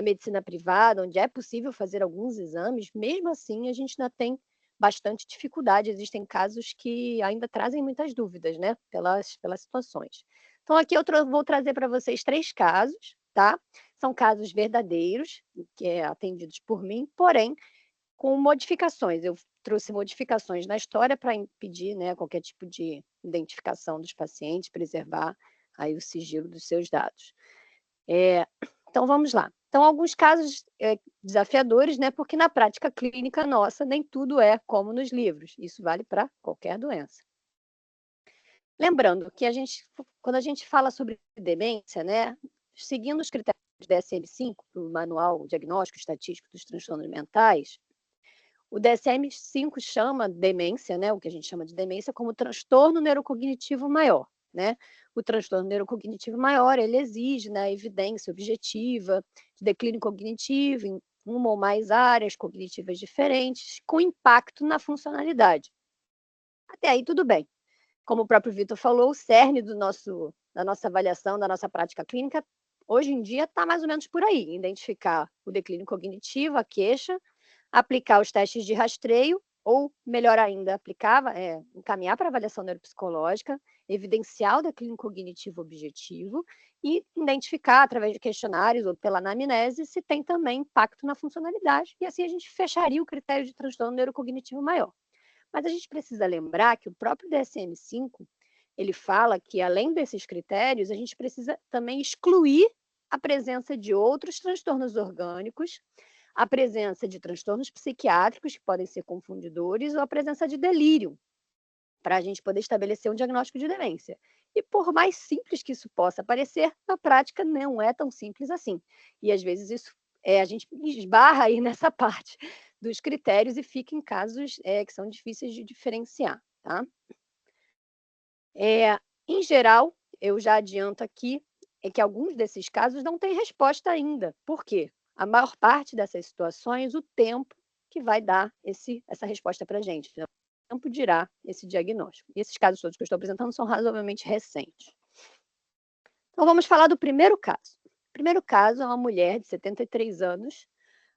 medicina privada, onde é possível fazer alguns exames, mesmo assim a gente ainda tem bastante dificuldade. Existem casos que ainda trazem muitas dúvidas, né? Pelas situações. Então, aqui eu vou trazer para vocês 3 casos, tá? São casos verdadeiros, que é atendidos por mim, porém, com modificações. Eu trouxe modificações na história para impedir, né, qualquer tipo de identificação dos pacientes, preservar aí o sigilo dos seus dados. Então, vamos lá. Então, alguns casos desafiadores, né, porque na prática clínica nossa, nem tudo é como nos livros. Isso vale para qualquer doença. Lembrando que quando a gente fala sobre demência, né, seguindo os critérios do DSM-5, do Manual Diagnóstico Estatístico dos Transtornos Mentais, o DSM-5 chama demência, né, o que a gente chama de demência, como transtorno neurocognitivo maior, né? O transtorno neurocognitivo maior, ele exige, né, evidência objetiva de declínio cognitivo em uma ou mais áreas cognitivas diferentes, com impacto na funcionalidade. Até aí tudo bem. Como o próprio Vitor falou, o cerne da nossa avaliação, da nossa prática clínica, hoje em dia está mais ou menos por aí, identificar o declínio cognitivo, a queixa, aplicar os testes de rastreio, ou, melhor ainda, encaminhar para avaliação neuropsicológica, evidenciar o declínio cognitivo objetivo e identificar, através de questionários ou pela anamnese, se tem também impacto na funcionalidade, e assim a gente fecharia o critério de transtorno neurocognitivo maior. Mas a gente precisa lembrar que o próprio DSM-5, ele fala que, além desses critérios, a gente precisa também excluir a presença de outros transtornos orgânicos, a presença de transtornos psiquiátricos, que podem ser confundidores, ou a presença de delírio, para a gente poder estabelecer um diagnóstico de demência. E por mais simples que isso possa parecer, na prática não é tão simples assim. E às vezes isso a gente esbarra aí nessa parte dos critérios e fica em casos que são difíceis de diferenciar, tá? Em geral, eu já adianto aqui, que alguns desses casos não têm resposta ainda. Por quê? A maior parte dessas situações, o tempo que vai dar essa resposta para a gente. Né? O tempo dirá esse diagnóstico. E esses casos todos que eu estou apresentando são razoavelmente recentes. Então, vamos falar do primeiro caso. O primeiro caso é uma mulher de 73 anos,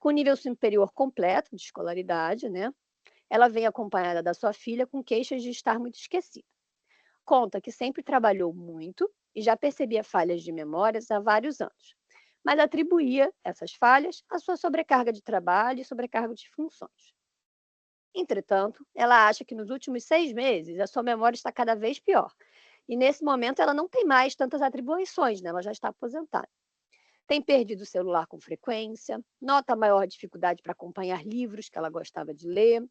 com nível superior completo de escolaridade, né? Ela vem acompanhada da sua filha com queixas de estar muito esquecida. Conta que sempre trabalhou muito e já percebia falhas de memórias há vários anos, mas atribuía essas falhas à sua sobrecarga de trabalho e sobrecarga de funções. Entretanto, ela acha que nos últimos 6 meses a sua memória está cada vez pior. E nesse momento ela não tem mais tantas atribuições, né? Ela já está aposentada. Tem perdido o celular com frequência, nota maior dificuldade para acompanhar livros que ela gostava de ler.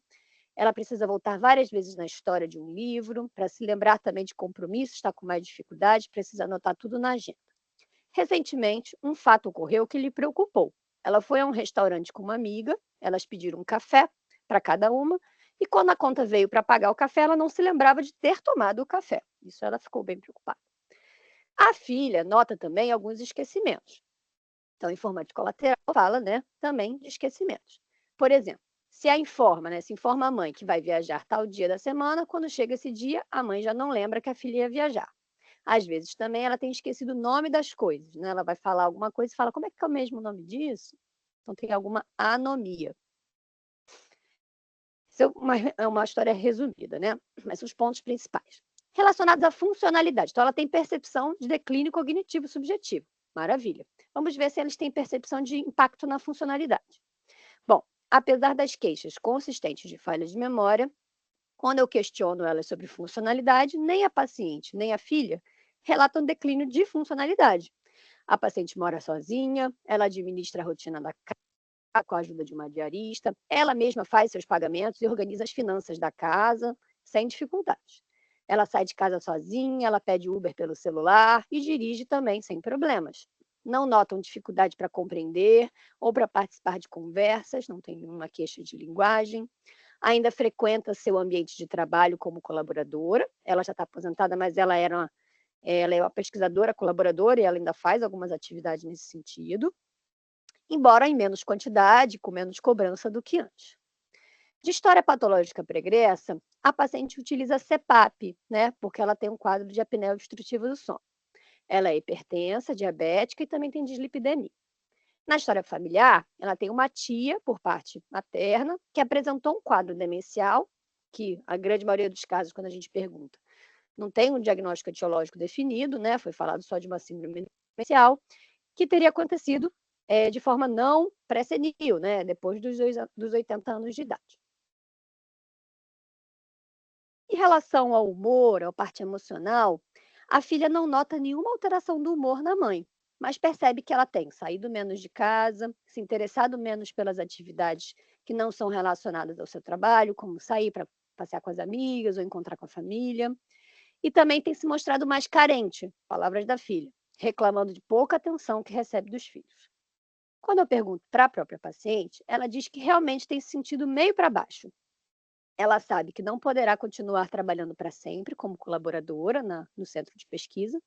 Ela precisa voltar várias vezes na história de um livro, para se lembrar também de compromissos, está com mais dificuldade, precisa anotar tudo na agenda. Recentemente, um fato ocorreu que lhe preocupou. Ela foi a um restaurante com uma amiga, elas pediram um café para cada uma, e quando a conta veio para pagar o café, ela não se lembrava de ter tomado o café. Isso ela ficou bem preocupada. A filha nota também alguns esquecimentos. Então, informante colateral fala, né, também de esquecimentos. Por exemplo, se informa a mãe que vai viajar tal dia da semana, quando chega esse dia, a mãe já não lembra que a filha ia viajar. Às vezes também ela tem esquecido o nome das coisas, né? Ela vai falar alguma coisa e fala, como é que é o mesmo nome disso? Então tem alguma anomia. Isso é uma história resumida, né? Mas os pontos principais. Relacionados à funcionalidade. Então ela tem percepção de declínio cognitivo subjetivo. Maravilha. Vamos ver se eles têm percepção de impacto na funcionalidade. Bom, apesar das queixas consistentes de falha de memória, quando eu questiono elas sobre funcionalidade, nem a paciente, nem a filha relatam declínio de funcionalidade. A paciente mora sozinha, ela administra a rotina da casa com a ajuda de uma diarista, ela mesma faz seus pagamentos e organiza as finanças da casa sem dificuldades. Ela sai de casa sozinha, ela pede Uber pelo celular e dirige também sem problemas. Não notam dificuldade para compreender ou para participar de conversas, não tem nenhuma queixa de linguagem. Ainda frequenta seu ambiente de trabalho como colaboradora. Ela já está aposentada, mas ela é uma pesquisadora colaboradora e ela ainda faz algumas atividades nesse sentido, embora em menos quantidade, com menos cobrança do que antes. De história patológica pregressa, a paciente utiliza CPAP, né, porque ela tem um quadro de apneia obstrutiva do sono. Ela é hipertensa, diabética e também tem dislipidemia. Na história familiar, ela tem uma tia, por parte materna, que apresentou um quadro demencial, que a grande maioria dos casos, quando a gente pergunta, não tem um diagnóstico etiológico definido, né? Foi falado só de uma síndrome demencial, que teria acontecido de forma não pré-senil, né? Depois dos 80 anos de idade. Em relação ao humor, à parte emocional, a filha não nota nenhuma alteração do humor na mãe, mas percebe que ela tem saído menos de casa, se interessado menos pelas atividades que não são relacionadas ao seu trabalho, como sair para passear com as amigas ou encontrar com a família. E também tem se mostrado mais carente, palavras da filha, reclamando de pouca atenção que recebe dos filhos. Quando eu pergunto para a própria paciente, ela diz que realmente tem se sentido meio para baixo. Ela sabe que não poderá continuar trabalhando para sempre como colaboradora no centro de pesquisa,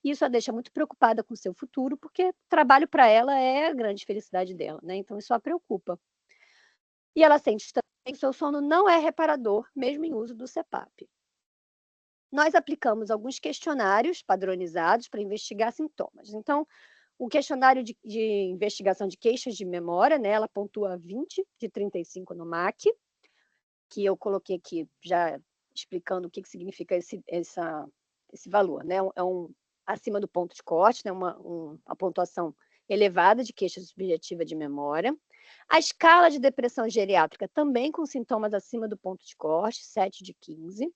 e isso a deixa muito preocupada com o seu futuro, porque trabalho para ela é a grande felicidade dela, né? Então isso a preocupa. E ela sente também que seu sono não é reparador, mesmo em uso do CPAP. Nós aplicamos alguns questionários padronizados para investigar sintomas. Então, o questionário de investigação de queixas de memória, né, ela pontua 20 de 35 no MAC, que eu coloquei aqui já explicando o que significa esse valor, né? Acima do ponto de corte, né? Uma pontuação elevada de queixa subjetiva de memória. A escala de depressão geriátrica também com sintomas acima do ponto de corte, 7 de 15.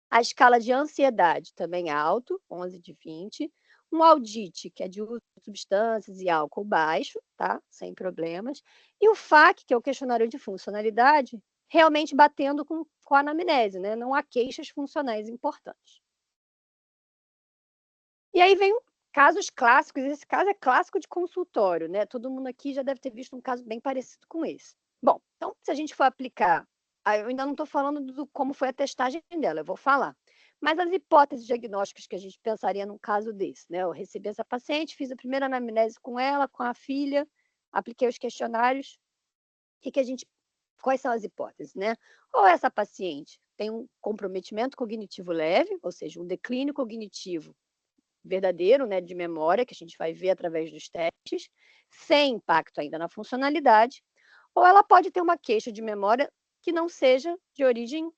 A escala de ansiedade também alto, 11 de 20. Um audite, que é de uso de substâncias e álcool baixo, tá? Sem problemas. E o FAQ, que é o questionário de funcionalidade, realmente batendo com a anamnese, né? Não há queixas funcionais importantes. E aí vem casos clássicos, esse caso é clássico de consultório, né? Todo mundo aqui já deve ter visto um caso bem parecido com esse. Bom, então, se a gente for aplicar, eu ainda não estou falando do como foi a testagem dela, eu vou falar. Mas as hipóteses diagnósticas que a gente pensaria num caso desse, né? Eu recebi essa paciente, fiz a primeira anamnese com ela, com a filha, apliquei os questionários. Quais são as hipóteses, né? Ou essa paciente tem um comprometimento cognitivo leve, ou seja, um declínio cognitivo verdadeiro, né, de memória, que a gente vai ver através dos testes, sem impacto ainda na funcionalidade, ou ela pode ter uma queixa de memória que não seja de origem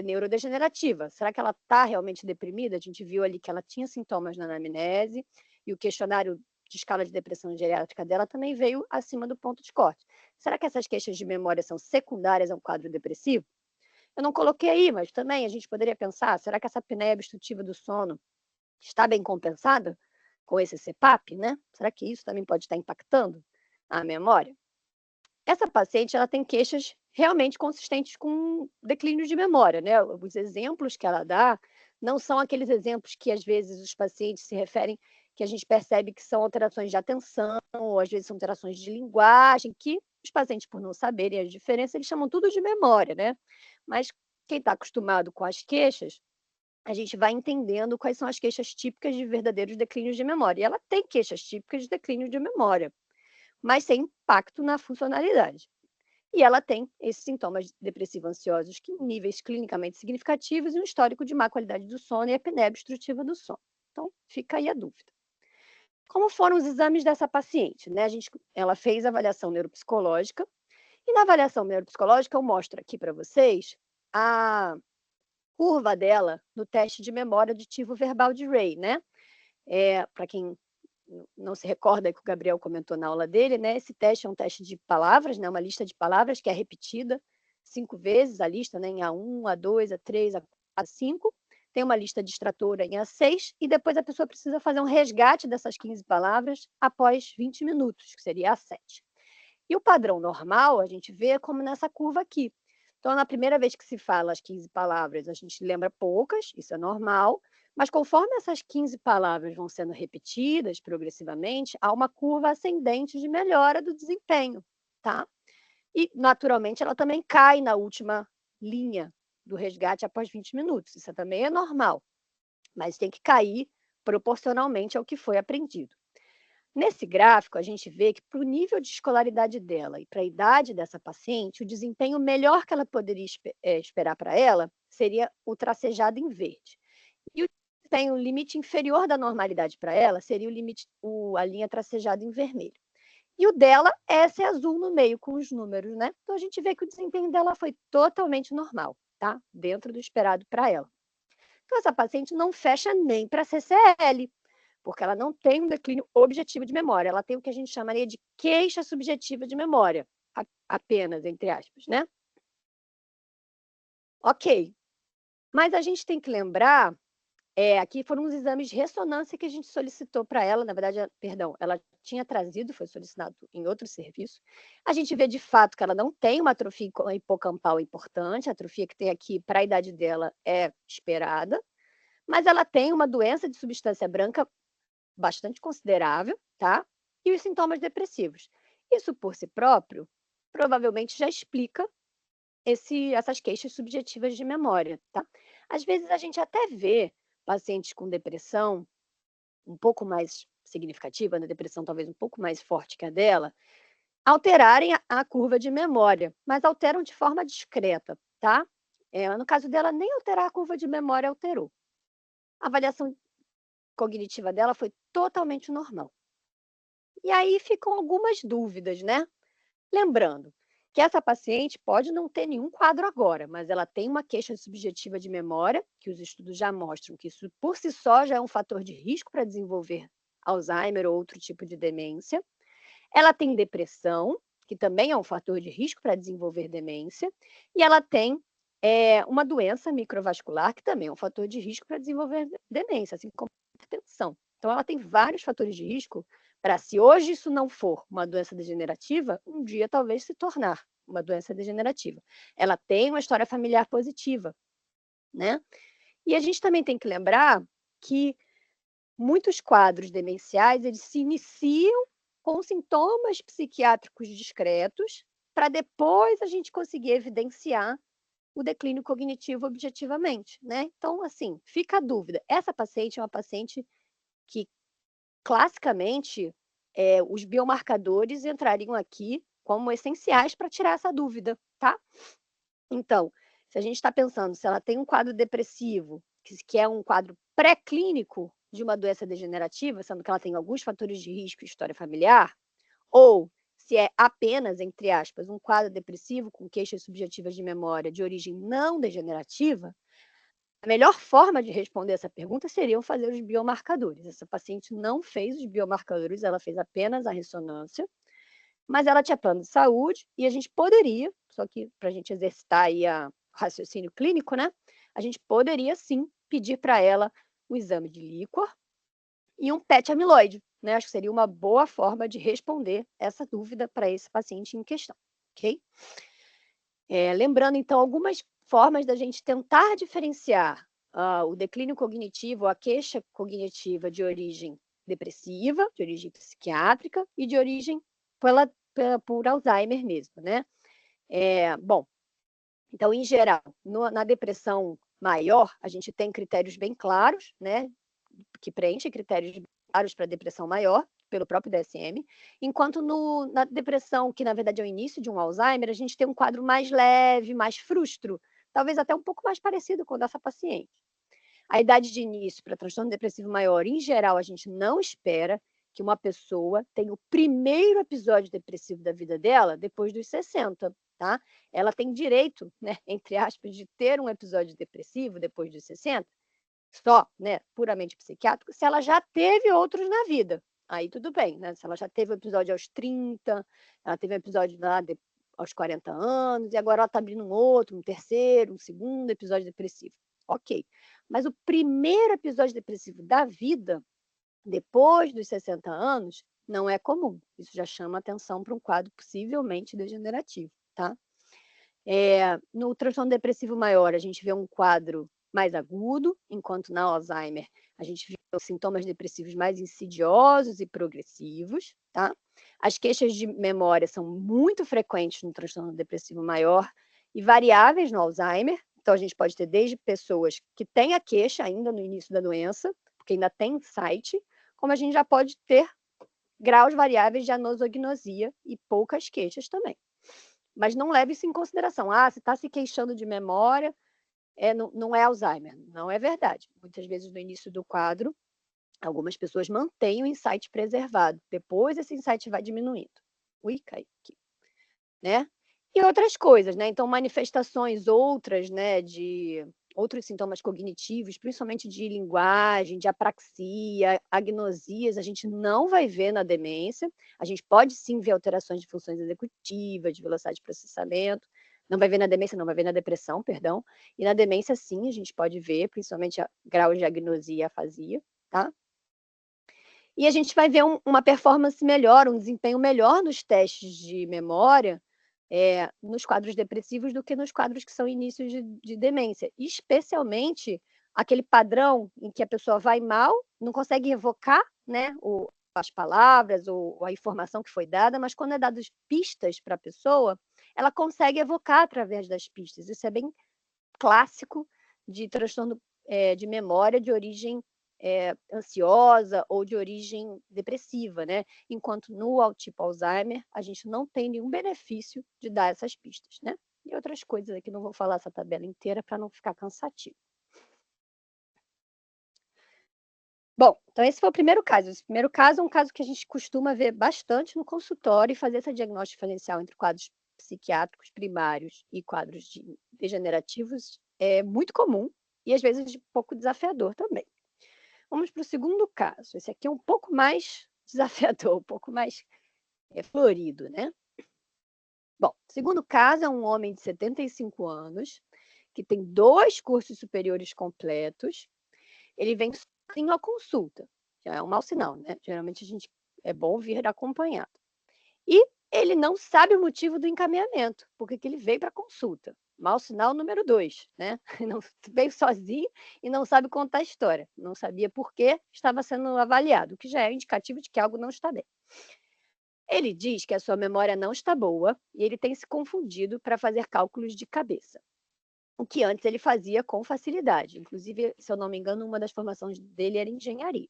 neurodegenerativa. Será que ela está realmente deprimida? A gente viu ali que ela tinha sintomas na anamnese e o questionário de escala de depressão geriátrica dela também veio acima do ponto de corte. Será que essas queixas de memória são secundárias a um quadro depressivo? Eu não coloquei aí, mas também a gente poderia pensar, será que essa apneia obstrutiva do sono está bem compensada com esse CPAP, né? Será que isso também pode estar impactando a memória? Essa paciente, ela tem queixas realmente consistentes com declínio de memória, né? Os exemplos que ela dá não são aqueles exemplos que às vezes os pacientes se referem, que a gente percebe que são alterações de atenção, ou às vezes são alterações de linguagem, que os pacientes, por não saberem as diferenças, eles chamam tudo de memória, né? Mas quem está acostumado com as queixas, a gente vai entendendo quais são as queixas típicas de verdadeiros declínios de memória. E ela tem queixas típicas de declínio de memória, mas sem impacto na funcionalidade. E ela tem esses sintomas depressivos ansiosos que em níveis clinicamente significativos e um histórico de má qualidade do sono e apneia obstrutiva do sono. Então, fica aí a dúvida. Como foram os exames dessa paciente, né? Ela fez avaliação neuropsicológica, e na avaliação neuropsicológica eu mostro aqui para vocês a curva dela no teste de memória auditivo verbal de Ray, né? Para quem não se recorda que o Gabriel comentou na aula dele, né? Esse teste é um teste de palavras, né? Uma lista de palavras que é repetida 5 vezes, a lista, né? Em A1, A2, A3, A4, A5. Tem uma lista distratora em A6, e depois a pessoa precisa fazer um resgate dessas 15 palavras após 20 minutos, que seria A7. E o padrão normal, a gente vê como nessa curva aqui. Então, na primeira vez que se fala as 15 palavras, a gente lembra poucas, isso é normal, mas conforme essas 15 palavras vão sendo repetidas progressivamente, há uma curva ascendente de melhora do desempenho, tá? E, naturalmente, ela também cai na última linha do resgate após 20 minutos. Isso também é normal, mas tem que cair proporcionalmente ao que foi aprendido. Nesse gráfico, a gente vê que para o nível de escolaridade dela e para a idade dessa paciente, o desempenho melhor que ela poderia esperar para ela seria o tracejado em verde. E o desempenho limite inferior da normalidade para ela seria a linha tracejada em vermelho. E o dela, essa é azul no meio, com os números, né? Então, a gente vê que o desempenho dela foi totalmente normal, tá? Dentro do esperado para ela. Então, essa paciente não fecha nem para CCL, porque ela não tem um declínio objetivo de memória. Ela tem o que a gente chamaria de queixa subjetiva de memória, apenas, entre aspas, né? Ok. Mas a gente tem que lembrar, aqui foram os exames de ressonância que a gente solicitou para ela, na verdade, perdão, ela tinha trazido, foi solicitado em outro serviço. A gente vê de fato que ela não tem uma atrofia hipocampal importante, a atrofia que tem aqui para a idade dela é esperada, mas ela tem uma doença de substância branca bastante considerável, tá? E os sintomas depressivos. Isso por si próprio, provavelmente já explica essas queixas subjetivas de memória, tá? Às vezes a gente até vê pacientes com depressão um pouco mais significativa, na depressão talvez um pouco mais forte que a dela, alterarem a curva de memória, mas alteram de forma discreta, tá? No caso dela, nem alterar a curva de memória alterou. A avaliação cognitiva dela foi totalmente normal. E aí ficam algumas dúvidas, né? Lembrando que essa paciente pode não ter nenhum quadro agora, mas ela tem uma queixa subjetiva de memória, que os estudos já mostram que isso por si só já é um fator de risco para desenvolver Alzheimer ou outro tipo de demência. Ela tem depressão, que também é um fator de risco para desenvolver demência, e ela tem uma doença microvascular, que também é um fator de risco para desenvolver demência, assim como hipertensão. Então, ela tem vários fatores de risco para, se hoje isso não for uma doença degenerativa, um dia talvez se tornar uma doença degenerativa. Ela tem uma história familiar positiva, né? E a gente também tem que lembrar que muitos quadros demenciais, eles se iniciam com sintomas psiquiátricos discretos, para depois a gente conseguir evidenciar o declínio cognitivo objetivamente, né? Então, assim, fica a dúvida. Essa paciente é uma paciente que, classicamente, os biomarcadores entrariam aqui como essenciais para tirar essa dúvida, tá? Então, se a gente está pensando se ela tem um quadro depressivo, que é um quadro pré-clínico de uma doença degenerativa, sendo que ela tem alguns fatores de risco e história familiar, ou se é apenas, entre aspas, um quadro depressivo com queixas subjetivas de memória de origem não degenerativa, a melhor forma de responder essa pergunta seria fazer os biomarcadores. Essa paciente não fez os biomarcadores, ela fez apenas a ressonância, mas ela tinha plano de saúde e a gente poderia, só que para a gente exercitar aí o raciocínio clínico, né? A gente poderia sim pedir para ela um exame de líquor e um PET amiloide, né? Acho que seria uma boa forma de responder essa dúvida para esse paciente em questão, ok? Lembrando, então, algumas formas da gente tentar diferenciar o declínio cognitivo, a queixa cognitiva de origem depressiva, de origem psiquiátrica e de origem por Alzheimer mesmo, né? Bom, então, em geral, na depressão maior, a gente tem critérios bem claros, né? Que preenchem critérios claros para depressão maior, pelo próprio DSM, enquanto na depressão, que na verdade é o início de um Alzheimer, a gente tem um quadro mais leve, mais frustro, talvez até um pouco mais parecido com o dessa paciente. A idade de início para transtorno depressivo maior, em geral, a gente não espera que uma pessoa tenha o primeiro episódio depressivo da vida dela depois dos 60, tá? Ela tem direito, né, entre aspas, de ter um episódio depressivo depois dos 60, só, né, puramente psiquiátrico, se ela já teve outros na vida, aí tudo bem, né? Se ela já teve um episódio aos 30, ela teve um episódio lá aos 40 anos, e agora ela está abrindo um outro, um terceiro, um segundo episódio depressivo. Ok. Mas o primeiro episódio depressivo da vida, depois dos 60 anos, não é comum. Isso já chama atenção para um quadro possivelmente degenerativo, tá? No transtorno depressivo maior, a gente vê um quadro mais agudo, enquanto na Alzheimer a gente vê os sintomas depressivos mais insidiosos e progressivos, tá? As queixas de memória são muito frequentes no transtorno depressivo maior e variáveis no Alzheimer. Então, a gente pode ter desde pessoas que têm a queixa ainda no início da doença, porque ainda tem insight, como a gente já pode ter graus variáveis de anosognosia e poucas queixas também. Mas não leve isso em consideração. Se está se queixando de memória, não é Alzheimer. Não é verdade. Muitas vezes, no início do quadro, algumas pessoas mantêm o insight preservado. Depois, esse insight vai diminuindo. Ui, cai aqui. Né? E outras coisas, né? Então, manifestações outras, né, de outros sintomas cognitivos, principalmente de linguagem, de apraxia, agnosias, a gente não vai ver na demência. A gente pode sim ver alterações de funções executivas, de velocidade de processamento. Não vai ver na demência, não vai ver na depressão, perdão. E na demência, sim, a gente pode ver, principalmente graus de agnosia e afasia, tá? E a gente vai ver uma performance melhor, um desempenho melhor nos testes de memória, nos quadros depressivos do que nos quadros que são inícios de demência, especialmente aquele padrão em que a pessoa vai mal, não consegue evocar, né, as palavras ou a informação que foi dada, mas quando é dadas pistas para a pessoa, ela consegue evocar através das pistas. Isso é bem clássico de transtorno de memória de origem ansiosa ou de origem depressiva, né? Enquanto no tipo Alzheimer, a gente não tem nenhum benefício de dar essas pistas, né? E outras coisas aqui, não vou falar essa tabela inteira para não ficar cansativo. Bom, então esse foi o primeiro caso. Esse primeiro caso é um caso que a gente costuma ver bastante no consultório e fazer essa diagnóstica diferencial entre quadros psiquiátricos primários e quadros degenerativos é muito comum e às vezes um pouco desafiador também. Vamos para o segundo caso. Esse aqui é um pouco mais desafiador, um pouco mais florido, né? Bom, o segundo caso é um homem de 75 anos, que tem 2 cursos superiores completos. Ele vem sozinho à consulta. Já é um mau sinal, né? Geralmente é bom vir acompanhado. E ele não sabe o motivo do encaminhamento, porque ele veio para a consulta. Mau sinal número 2, né? Não, veio sozinho e não sabe contar a história. Não sabia por que estava sendo avaliado, o que já é indicativo de que algo não está bem. Ele diz que a sua memória não está boa e ele tem se confundido para fazer cálculos de cabeça, o que antes ele fazia com facilidade. Inclusive, se eu não me engano, uma das formações dele era engenharia.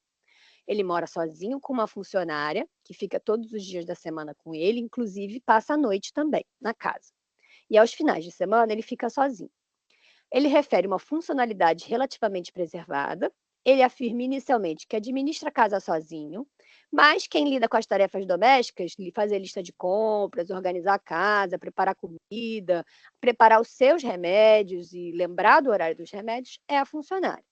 Ele mora sozinho com uma funcionária que fica todos os dias da semana com ele, inclusive passa a noite também na casa. E aos finais de semana ele fica sozinho. Ele refere uma funcionalidade relativamente preservada. Ele afirma inicialmente que administra a casa sozinho, mas quem lida com as tarefas domésticas, fazer lista de compras, organizar a casa, preparar comida, preparar os seus remédios e lembrar do horário dos remédios, é a funcionária.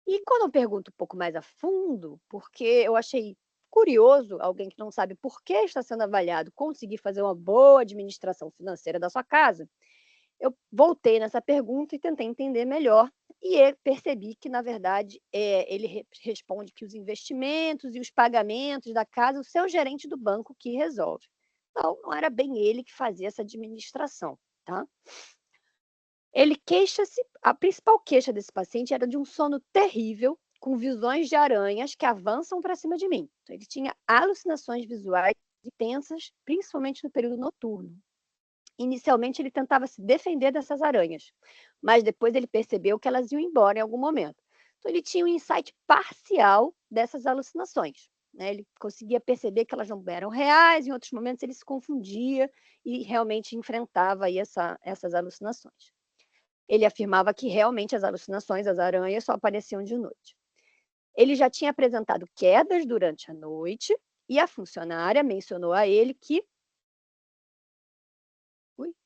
E quando eu pergunto um pouco mais a fundo, porque eu achei curioso alguém que não sabe por que está sendo avaliado conseguir fazer uma boa administração financeira da sua casa, eu voltei nessa pergunta e tentei entender melhor e percebi que, na verdade, ele responde que os investimentos e os pagamentos da casa, o seu gerente do banco que resolve. Então, não era bem ele que fazia essa administração, tá? Ele queixa-se, a principal queixa desse paciente era de um sono terrível, com visões de aranhas que avançam para cima de mim. Então, ele tinha alucinações visuais intensas, principalmente no período noturno. Inicialmente, ele tentava se defender dessas aranhas, mas depois ele percebeu que elas iam embora em algum momento. Então, ele tinha um insight parcial dessas alucinações, né? Ele conseguia perceber que elas não eram reais, em outros momentos ele se confundia e realmente enfrentava aí essas alucinações. Ele afirmava que realmente as alucinações, as aranhas, só apareciam de noite. Ele já tinha apresentado quedas durante a noite e a funcionária mencionou a ele que...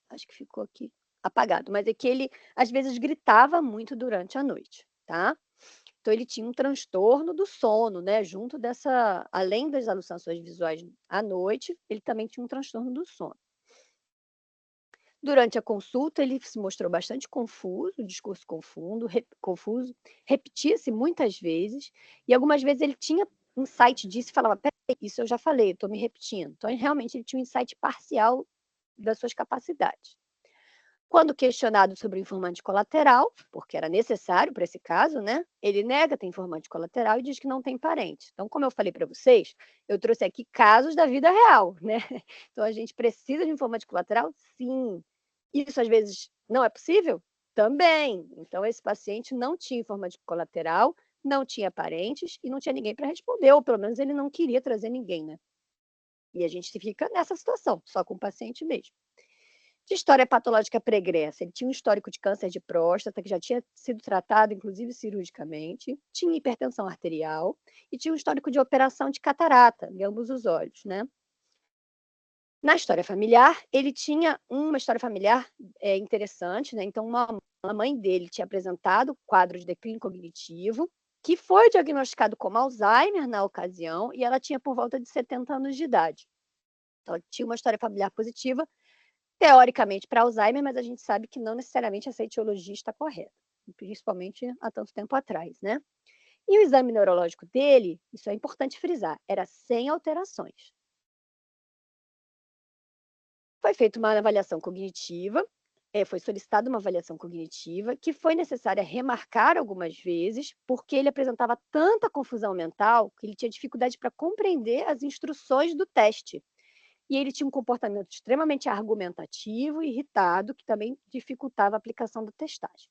acho que ficou aqui apagado, mas é que ele, às vezes, gritava muito durante a noite, tá? Então, ele tinha um transtorno do sono, né? Junto dessa, além das alucinações visuais à noite, ele também tinha um transtorno do sono. Durante a consulta, ele se mostrou bastante confuso, discurso confuso, repetia-se muitas vezes, e algumas vezes ele tinha insight disso e falava: peraí, isso eu já falei, estou me repetindo. Então, realmente, ele tinha um insight parcial das suas capacidades. Quando questionado sobre o informante colateral, porque era necessário para esse caso, né? Ele nega ter informante colateral e diz que não tem parente. Então, como eu falei para vocês, eu trouxe aqui casos da vida real, né? Então, a gente precisa de informante colateral? Sim. Isso às vezes não é possível? Também. Então, esse paciente não tinha informante colateral, não tinha parentes e não tinha ninguém para responder, ou pelo menos ele não queria trazer ninguém, né? E a gente fica nessa situação, só com o paciente mesmo. De história patológica pregressa, ele tinha um histórico de câncer de próstata, que já tinha sido tratado, inclusive cirurgicamente, tinha hipertensão arterial e tinha um histórico de operação de catarata em ambos os olhos, né? Na história familiar, ele tinha uma história familiar interessante, né? Então, a mãe dele tinha apresentado quadro de declínio cognitivo, que foi diagnosticado como Alzheimer na ocasião, e ela tinha por volta de 70 anos de idade. Então, ela tinha uma história familiar positiva, teoricamente para Alzheimer, mas a gente sabe que não necessariamente essa etiologia está correta, principalmente há tanto tempo atrás, né? E o exame neurológico dele, isso é importante frisar, era sem alterações. Foi feita uma avaliação cognitiva, foi solicitada uma avaliação cognitiva, que foi necessária remarcar algumas vezes, porque ele apresentava tanta confusão mental que ele tinha dificuldade para compreender as instruções do teste. E ele tinha um comportamento extremamente argumentativo e irritado, que também dificultava a aplicação da testagem.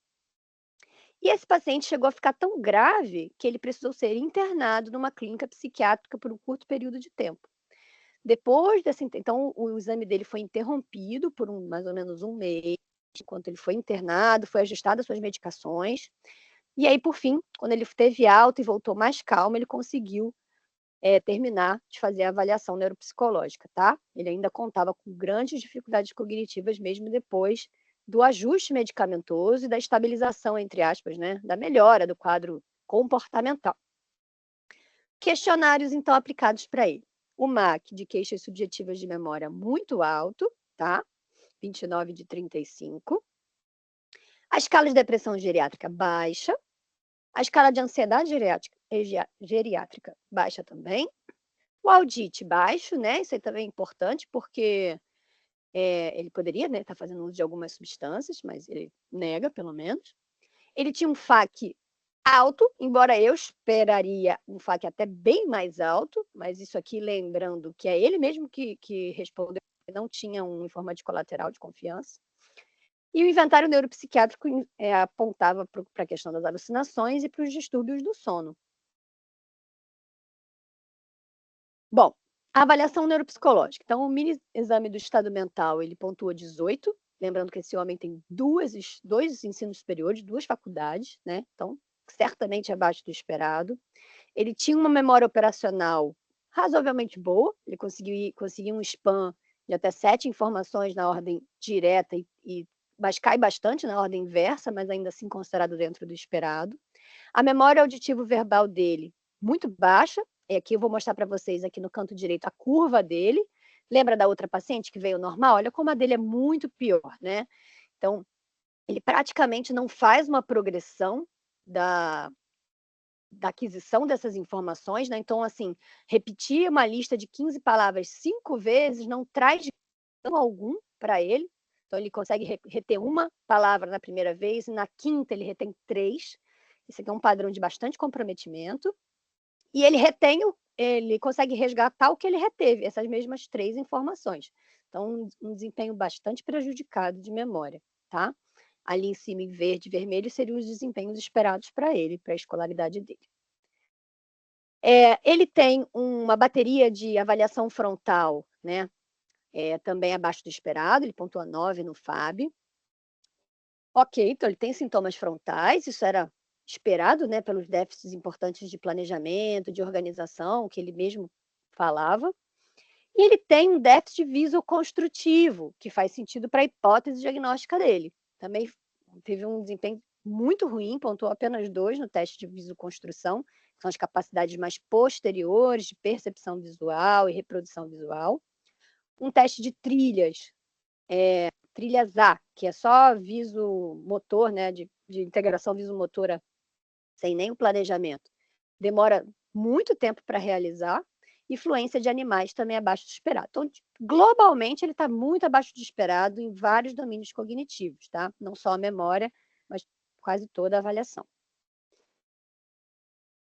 E esse paciente chegou a ficar tão grave que ele precisou ser internado numa clínica psiquiátrica por um curto período de tempo. Depois desse, então, o exame dele foi interrompido por mais ou menos um mês, enquanto ele foi internado, foi ajustado as suas medicações. E aí, por fim, quando ele teve alta e voltou mais calmo, ele conseguiu terminar de fazer a avaliação neuropsicológica, tá? Ele ainda contava com grandes dificuldades cognitivas mesmo depois do ajuste medicamentoso e da estabilização, entre aspas, né? Da melhora do quadro comportamental. Questionários, então, aplicados para ele. O MAC de queixas subjetivas de memória muito alto, tá? 29 de 35. A escala de depressão geriátrica baixa. A escala de ansiedade geriátrica baixa também. O audite baixo, né? Isso aí também é importante, porque ele poderia, né, estar fazendo uso de algumas substâncias, mas ele nega, pelo menos. Ele tinha um FAQ alto, embora eu esperaria um FAQ até bem mais alto, mas isso aqui lembrando que é ele mesmo que respondeu, que não tinha um informante colateral de confiança. E o inventário neuropsiquiátrico apontava para a questão das alucinações e para os distúrbios do sono. Bom, a avaliação neuropsicológica. Então, o mini exame do estado mental, ele pontua 18, lembrando que esse homem tem dois ensinos superiores, 2 faculdades, né? Então, certamente abaixo do esperado. Ele tinha uma memória operacional razoavelmente boa, ele conseguiu um span de até 7 informações na ordem direta, mas cai bastante na ordem inversa, mas ainda assim considerado dentro do esperado. A memória auditivo-verbal dele, muito baixa. Aqui eu vou mostrar para vocês aqui no canto direito a curva dele. Lembra da outra paciente que veio normal? Olha como a dele é muito pior, né? Então, ele praticamente não faz uma progressão da aquisição dessas informações, né? Então, assim, repetir uma lista de 15 palavras 5 vezes não traz algum para ele. Então, ele consegue reter uma palavra na primeira vez, e na quinta ele retém 3. Esse aqui é um padrão de bastante comprometimento. E ele consegue resgatar o que ele reteve, essas mesmas 3 informações. Então, um desempenho bastante prejudicado de memória, tá? Ali em cima, em verde e vermelho, seriam os desempenhos esperados para ele, para a escolaridade dele. Ele tem uma bateria de avaliação frontal, né? Também abaixo do esperado, ele pontua 9 no FAB. Ok, então ele tem sintomas frontais, isso era esperado, né, pelos déficits importantes de planejamento, de organização, que ele mesmo falava. E ele tem um déficit visoconstrutivo, que faz sentido para a hipótese diagnóstica dele. Também teve um desempenho muito ruim, pontuou apenas 2 no teste de visoconstrução, que são as capacidades mais posteriores de percepção visual e reprodução visual. Um teste de trilhas, trilhas A, que é só visomotor, né, de integração visomotora sem nenhum planejamento, demora muito tempo para realizar, e fluência de animais também abaixo do esperado. Então, globalmente, ele está muito abaixo do esperado em vários domínios cognitivos, tá? Não só a memória, mas quase toda a avaliação.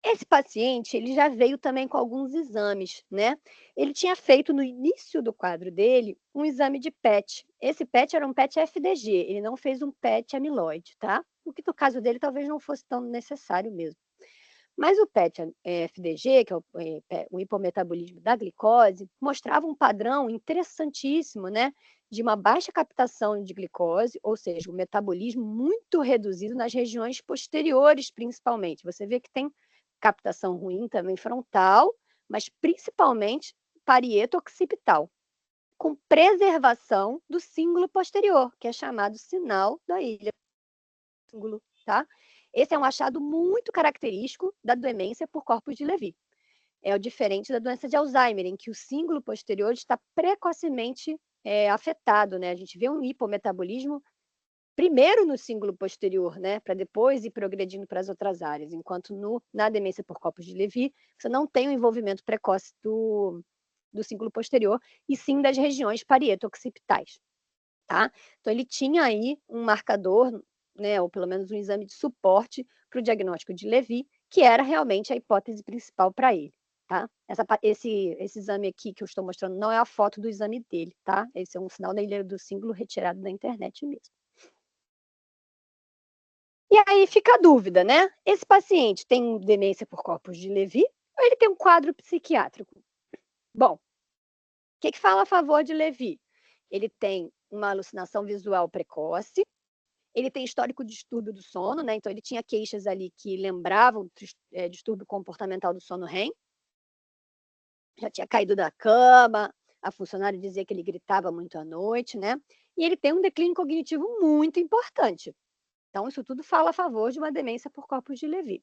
Esse paciente, ele já veio também com alguns exames, né? Ele tinha feito no início do quadro dele um exame de PET. Esse PET era um PET FDG, ele não fez um PET amiloide, tá? O que no caso dele talvez não fosse tão necessário mesmo. Mas o PET FDG, que é o hipometabolismo da glicose, mostrava um padrão interessantíssimo, né? De uma baixa captação de glicose, ou seja, um metabolismo muito reduzido nas regiões posteriores, principalmente. Você vê que tem captação ruim também frontal, mas principalmente parieto-occipital, com preservação do cíngulo posterior, que é chamado sinal da ilha do cíngulo, tá? Esse é um achado muito característico da demência por corpos de Levy. É o diferente da doença de Alzheimer, em que o cíngulo posterior está precocemente afetado, né? A gente vê um hipometabolismo primeiro no cíngulo posterior, né, para depois ir progredindo para as outras áreas, enquanto na demência por corpos de Levy, você não tem o envolvimento precoce do cíngulo posterior, e sim das regiões parieto-occipitais, tá? Então, ele tinha aí um marcador, né, ou pelo menos um exame de suporte para o diagnóstico de Levy, que era realmente a hipótese principal para ele, tá? Esse exame aqui que eu estou mostrando não é a foto do exame dele, tá? Esse é um sinal da ilha do cíngulo retirado da internet mesmo. E aí fica a dúvida, né? Esse paciente tem demência por corpos de Levy ou ele tem um quadro psiquiátrico? Bom, o que fala a favor de Levy? Ele tem uma alucinação visual precoce, ele tem histórico de distúrbio do sono, né? Então ele tinha queixas ali que lembravam distúrbio comportamental do sono REM. Já tinha caído da cama, a funcionária dizia que ele gritava muito à noite, né? E ele tem um declínio cognitivo muito importante. Então, isso tudo fala a favor de uma demência por corpos de Levy.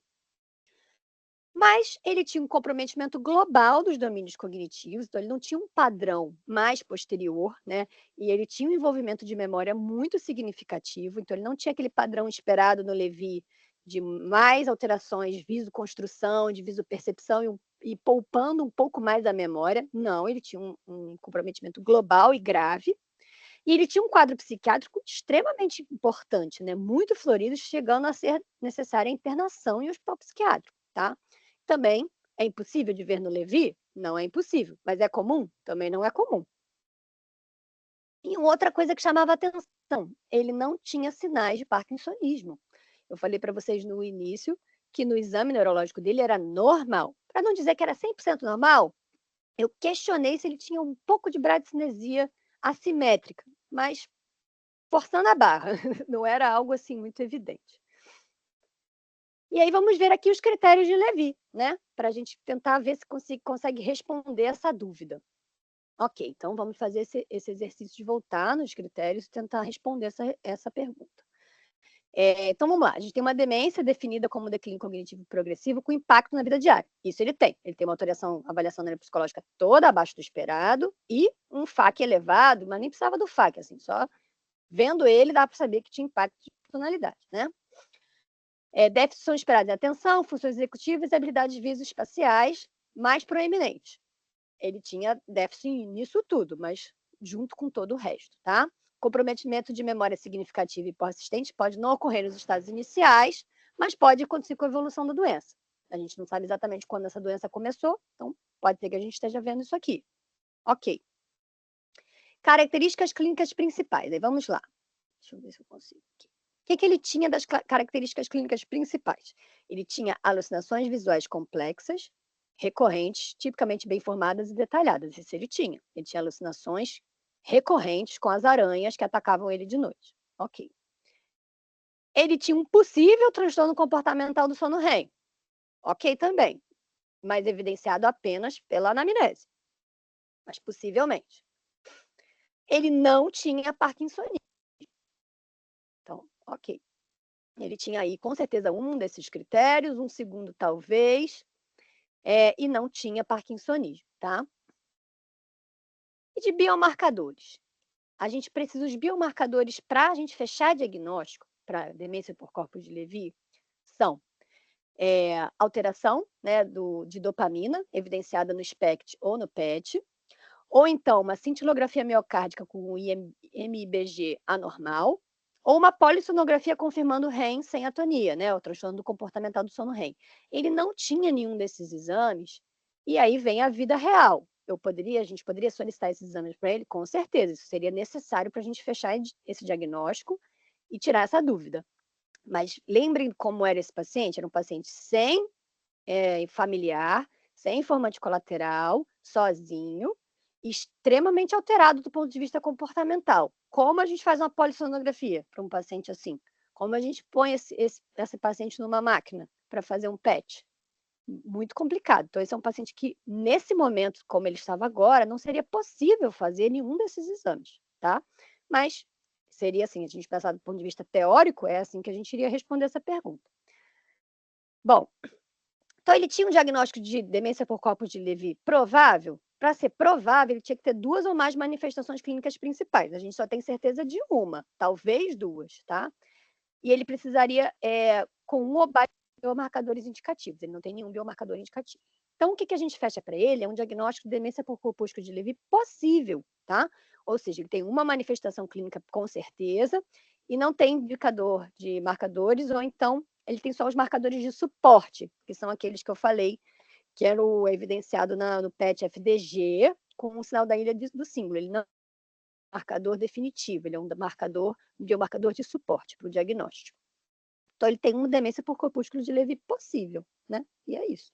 Mas ele tinha um comprometimento global dos domínios cognitivos, então ele não tinha um padrão mais posterior, né? E ele tinha um envolvimento de memória muito significativo, então ele não tinha aquele padrão esperado no Levy de mais alterações de visoconstrução, de visopercepção e poupando um pouco mais a memória. Não, ele tinha um comprometimento global e grave. E ele tinha um quadro psiquiátrico extremamente importante, né? Muito florido, chegando a ser necessária a internação em hospital psiquiátrico, tá? Também é impossível de ver no Levy? Não é impossível, mas é comum? Também não é comum. E outra coisa que chamava atenção, ele não tinha sinais de parkinsonismo. Eu falei para vocês no início que no exame neurológico dele era normal. Para não dizer que era 100% normal, eu questionei se ele tinha um pouco de bradicinesia assimétrica, mas forçando a barra, não era algo assim muito evidente. E aí vamos ver aqui os critérios de Levy, né? Para a gente tentar ver se consegue responder essa dúvida. Ok, então vamos fazer esse exercício de voltar nos critérios e tentar responder essa pergunta. Então vamos lá, a gente tem uma demência definida como declínio cognitivo progressivo com impacto na vida diária. Isso ele tem. Ele tem uma avaliação neuropsicológica toda abaixo do esperado e um FAQ elevado, mas nem precisava do FAQ, assim, só vendo ele dá para saber que tinha impacto de personalidade, né? Déficits são esperados em atenção, funções executivas e habilidades visoespaciais mais proeminentes. Ele tinha déficit nisso tudo, mas junto com todo o resto, tá? Comprometimento de memória significativo e persistente pode não ocorrer nos estados iniciais, mas pode acontecer com a evolução da doença. A gente não sabe exatamente quando essa doença começou, então pode ser que a gente esteja vendo isso aqui. Ok. Características clínicas principais. Aí vamos lá. Deixa eu ver se eu consigo aqui. O que ele tinha das características clínicas principais? Ele tinha alucinações visuais complexas, recorrentes, tipicamente bem formadas e detalhadas. Isso ele tinha. Ele tinha alucinações recorrentes com as aranhas que atacavam ele de noite. Ok. Ele tinha um possível transtorno comportamental do sono REM. Ok também. Mas evidenciado apenas pela anamnese. Mas possivelmente. Ele não tinha parkinsonismo. Então, ok. Ele tinha aí, com certeza, um desses critérios, um segundo talvez, e não tinha parkinsonismo, tá? E de biomarcadores? A gente precisa os biomarcadores para a gente fechar diagnóstico para demência por corpos de Levy são alteração, né, de dopamina, evidenciada no SPECT ou no PET, ou então uma cintilografia miocárdica com o MIBG anormal, ou uma polissonografia confirmando REM sem atonia, né, o transtorno comportamental do sono REM. Ele não tinha nenhum desses exames, e aí vem a vida real. A gente poderia solicitar esses exames para ele? Com certeza, isso seria necessário para a gente fechar esse diagnóstico e tirar essa dúvida. Mas lembrem como era esse paciente, era um paciente sem familiar, sem informante colateral, sozinho, extremamente alterado do ponto de vista comportamental. Como a gente faz uma polissonografia para um paciente assim? Como a gente põe esse paciente numa máquina para fazer um PET? Muito complicado. Então, esse é um paciente que, nesse momento, como ele estava agora, não seria possível fazer nenhum desses exames, tá? Mas seria assim, a gente pensar do ponto de vista teórico, é assim que a gente iria responder essa pergunta. Bom, então ele tinha um diagnóstico de demência por corpos de Levy provável? Para ser provável, ele tinha que ter 2 ou mais manifestações clínicas principais. A gente só tem certeza de uma, talvez 2, tá? E ele precisaria com 1 ou mais biomarcadores indicativos. Ele não tem nenhum biomarcador indicativo. Então, o que a gente fecha para ele é um diagnóstico de demência por corpúsculo de Levy possível, tá? Ou seja, ele tem uma manifestação clínica com certeza e não tem indicador de marcadores, ou então ele tem só os marcadores de suporte, que são aqueles que eu falei, que era o evidenciado no PET-FDG, com o sinal da ilha do símbolo. Ele não é um marcador definitivo, ele é um biomarcador de suporte para o diagnóstico. Então, ele tem uma demência por corpúsculo de Levy possível, né? E é isso.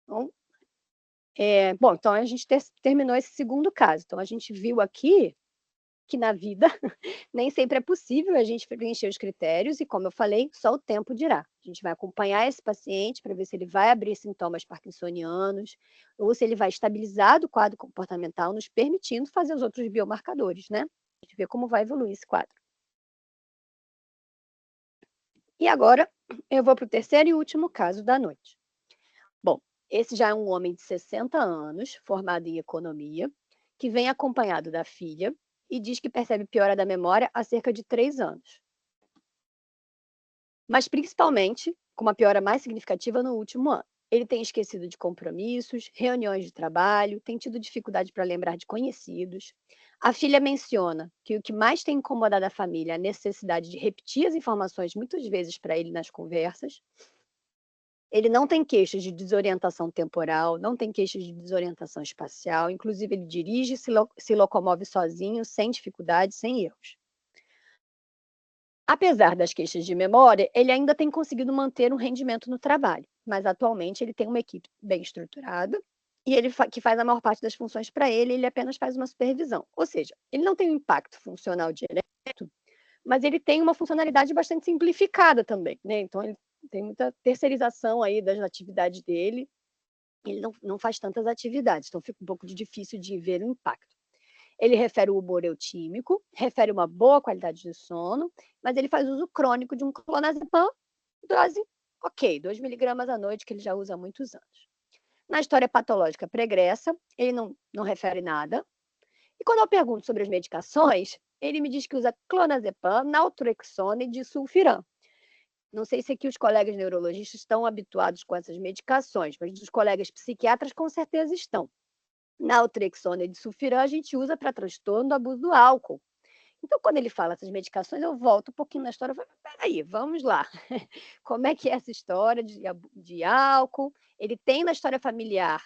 Então, bom, então a gente terminou esse segundo caso. Então, a gente viu aqui que na vida nem sempre é possível a gente preencher os critérios e, como eu falei, só o tempo dirá. A gente vai acompanhar esse paciente para ver se ele vai abrir sintomas parkinsonianos ou se ele vai estabilizar do quadro comportamental, nos permitindo fazer os outros biomarcadores, né? A gente vê como vai evoluir esse quadro. E agora eu vou para o terceiro e último caso da noite. Bom, esse já é um homem de 60 anos, formado em economia, que vem acompanhado da filha e diz que percebe piora da memória há cerca de 3 anos. Mas principalmente com uma piora mais significativa no último ano. Ele tem esquecido de compromissos, reuniões de trabalho, tem tido dificuldade para lembrar de conhecidos. A filha menciona que o que mais tem incomodado a família é a necessidade de repetir as informações muitas vezes para ele nas conversas. Ele não tem queixas de desorientação temporal, não tem queixas de desorientação espacial, inclusive ele dirige e se locomove sozinho, sem dificuldade, sem erros. Apesar das queixas de memória, ele ainda tem conseguido manter um rendimento no trabalho, mas atualmente ele tem uma equipe bem estruturada e ele que faz a maior parte das funções para ele apenas faz uma supervisão. Ou seja, ele não tem um impacto funcional direto, mas ele tem uma funcionalidade bastante simplificada também, né? Então ele tem muita terceirização aí das atividades dele, ele não faz tantas atividades, então fica um pouco difícil de ver o impacto. Ele refere o humor eutímico, refere uma boa qualidade de sono, mas ele faz uso crônico de um clonazepam, dose, 2 miligramas à noite, que ele já usa há muitos anos. Na história patológica pregressa, ele não refere nada. E quando eu pergunto sobre as medicações, ele me diz que usa clonazepam, naltrexona e disulfiram. Não sei se aqui os colegas neurologistas estão habituados com essas medicações, mas os colegas psiquiatras com certeza estão. Naltrexona e disulfiram a gente usa para transtorno do abuso do álcool. Então, quando ele fala essas medicações, eu volto um pouquinho na história e falo, peraí, vamos lá. Como é que é essa história de álcool? Ele tem na história familiar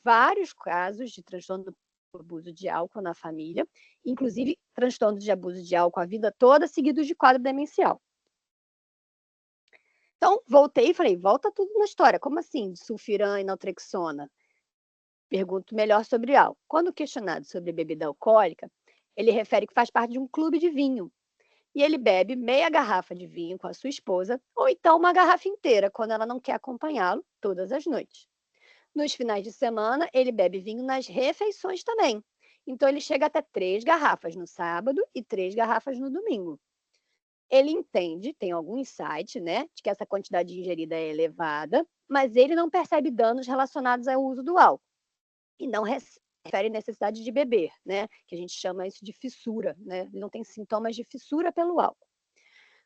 vários casos de transtorno do abuso de álcool na família, inclusive transtorno de abuso de álcool a vida toda, seguidos de quadro demencial. Então, voltei e falei, volta tudo na história. Como assim, disulfiram e naltrexona? Pergunto melhor sobre álcool. Quando questionado sobre bebida alcoólica, ele refere que faz parte de um clube de vinho. E ele bebe meia garrafa de vinho com a sua esposa, ou então uma garrafa inteira, quando ela não quer acompanhá-lo todas as noites. Nos finais de semana, ele bebe vinho nas refeições também. Então, ele chega até 3 garrafas no sábado e 3 garrafas no domingo. ele entende, tem algum insight, né, de que essa quantidade ingerida é elevada, mas ele não percebe danos relacionados ao uso do álcool e não refere necessidade de beber, né, que a gente chama isso de fissura, né, ele não tem sintomas de fissura pelo álcool.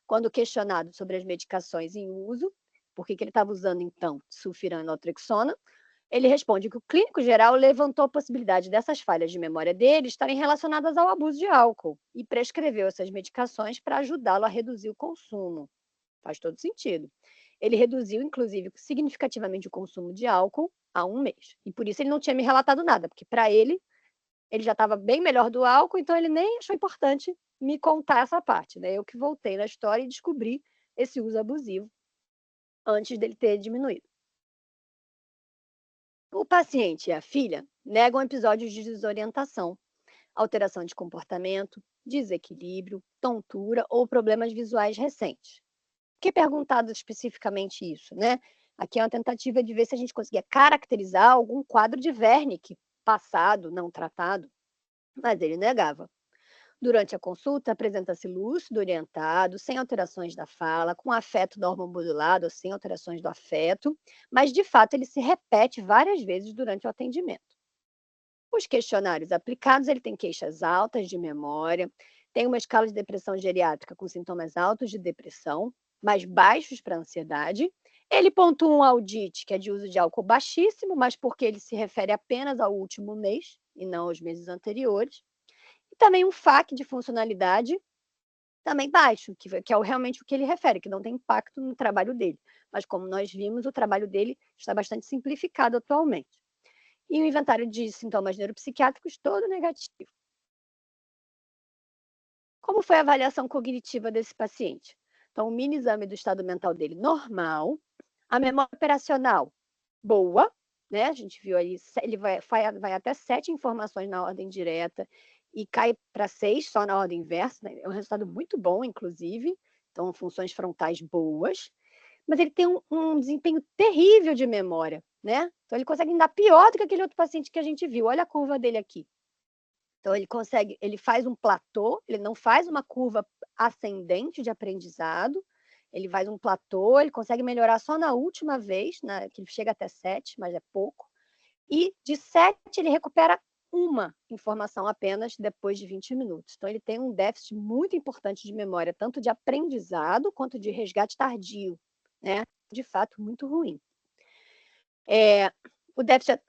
Quando questionado sobre as medicações em uso, por que ele estava usando então sulfirana e naltrexona, ele responde que o clínico geral levantou a possibilidade dessas falhas de memória dele estarem relacionadas ao abuso de álcool e prescreveu essas medicações para ajudá-lo a reduzir o consumo. Faz todo sentido. Ele reduziu, inclusive, significativamente o consumo de álcool há um mês. E por isso ele não tinha me relatado nada, porque para ele já estava bem melhor do álcool, então ele nem achou importante me contar essa parte, né? Eu que voltei na história e descobri esse uso abusivo antes dele ter diminuído. O paciente e a filha negam episódios de desorientação, alteração de comportamento, desequilíbrio, tontura ou problemas visuais recentes. Por que perguntado especificamente isso, né? Aqui é uma tentativa de ver se a gente conseguia caracterizar algum quadro de Wernicke passado, não tratado, mas ele negava. Durante a consulta, apresenta-se lúcido, orientado, sem alterações da fala, com afeto normomodulado ou sem alterações do afeto, mas de fato ele se repete várias vezes durante o atendimento. Os questionários aplicados, ele tem queixas altas de memória, tem uma escala de depressão geriátrica com sintomas altos de depressão, mas baixos para ansiedade. Ele pontua um audite, que é de uso de álcool baixíssimo, mas porque ele se refere apenas ao último mês e não aos meses anteriores. E também um FAQ de funcionalidade também baixo, que é realmente o que ele refere, que não tem impacto no trabalho dele. Mas como nós vimos, o trabalho dele está bastante simplificado atualmente. E o inventário de sintomas neuropsiquiátricos todo negativo. Como foi a avaliação cognitiva desse paciente? Então, o mini exame do estado mental dele normal, a memória operacional boa, né? A gente viu aí, ele vai até 7 informações na ordem direta e cai para 6 só na ordem inversa, né? É um resultado muito bom, inclusive. Então, funções frontais boas. Mas ele tem um desempenho terrível de memória, né? Então, ele consegue ainda pior do que aquele outro paciente que a gente viu. Olha a curva dele aqui. Então, ele faz um platô, ele não faz uma curva ascendente de aprendizado, ele faz um platô, ele consegue melhorar só na última vez, né, que ele chega até 7, mas é pouco, e de 7 ele recupera uma informação apenas depois de 20 minutos. Então, ele tem um déficit muito importante de memória, tanto de aprendizado quanto de resgate tardio, né? De fato, muito ruim. O déficit,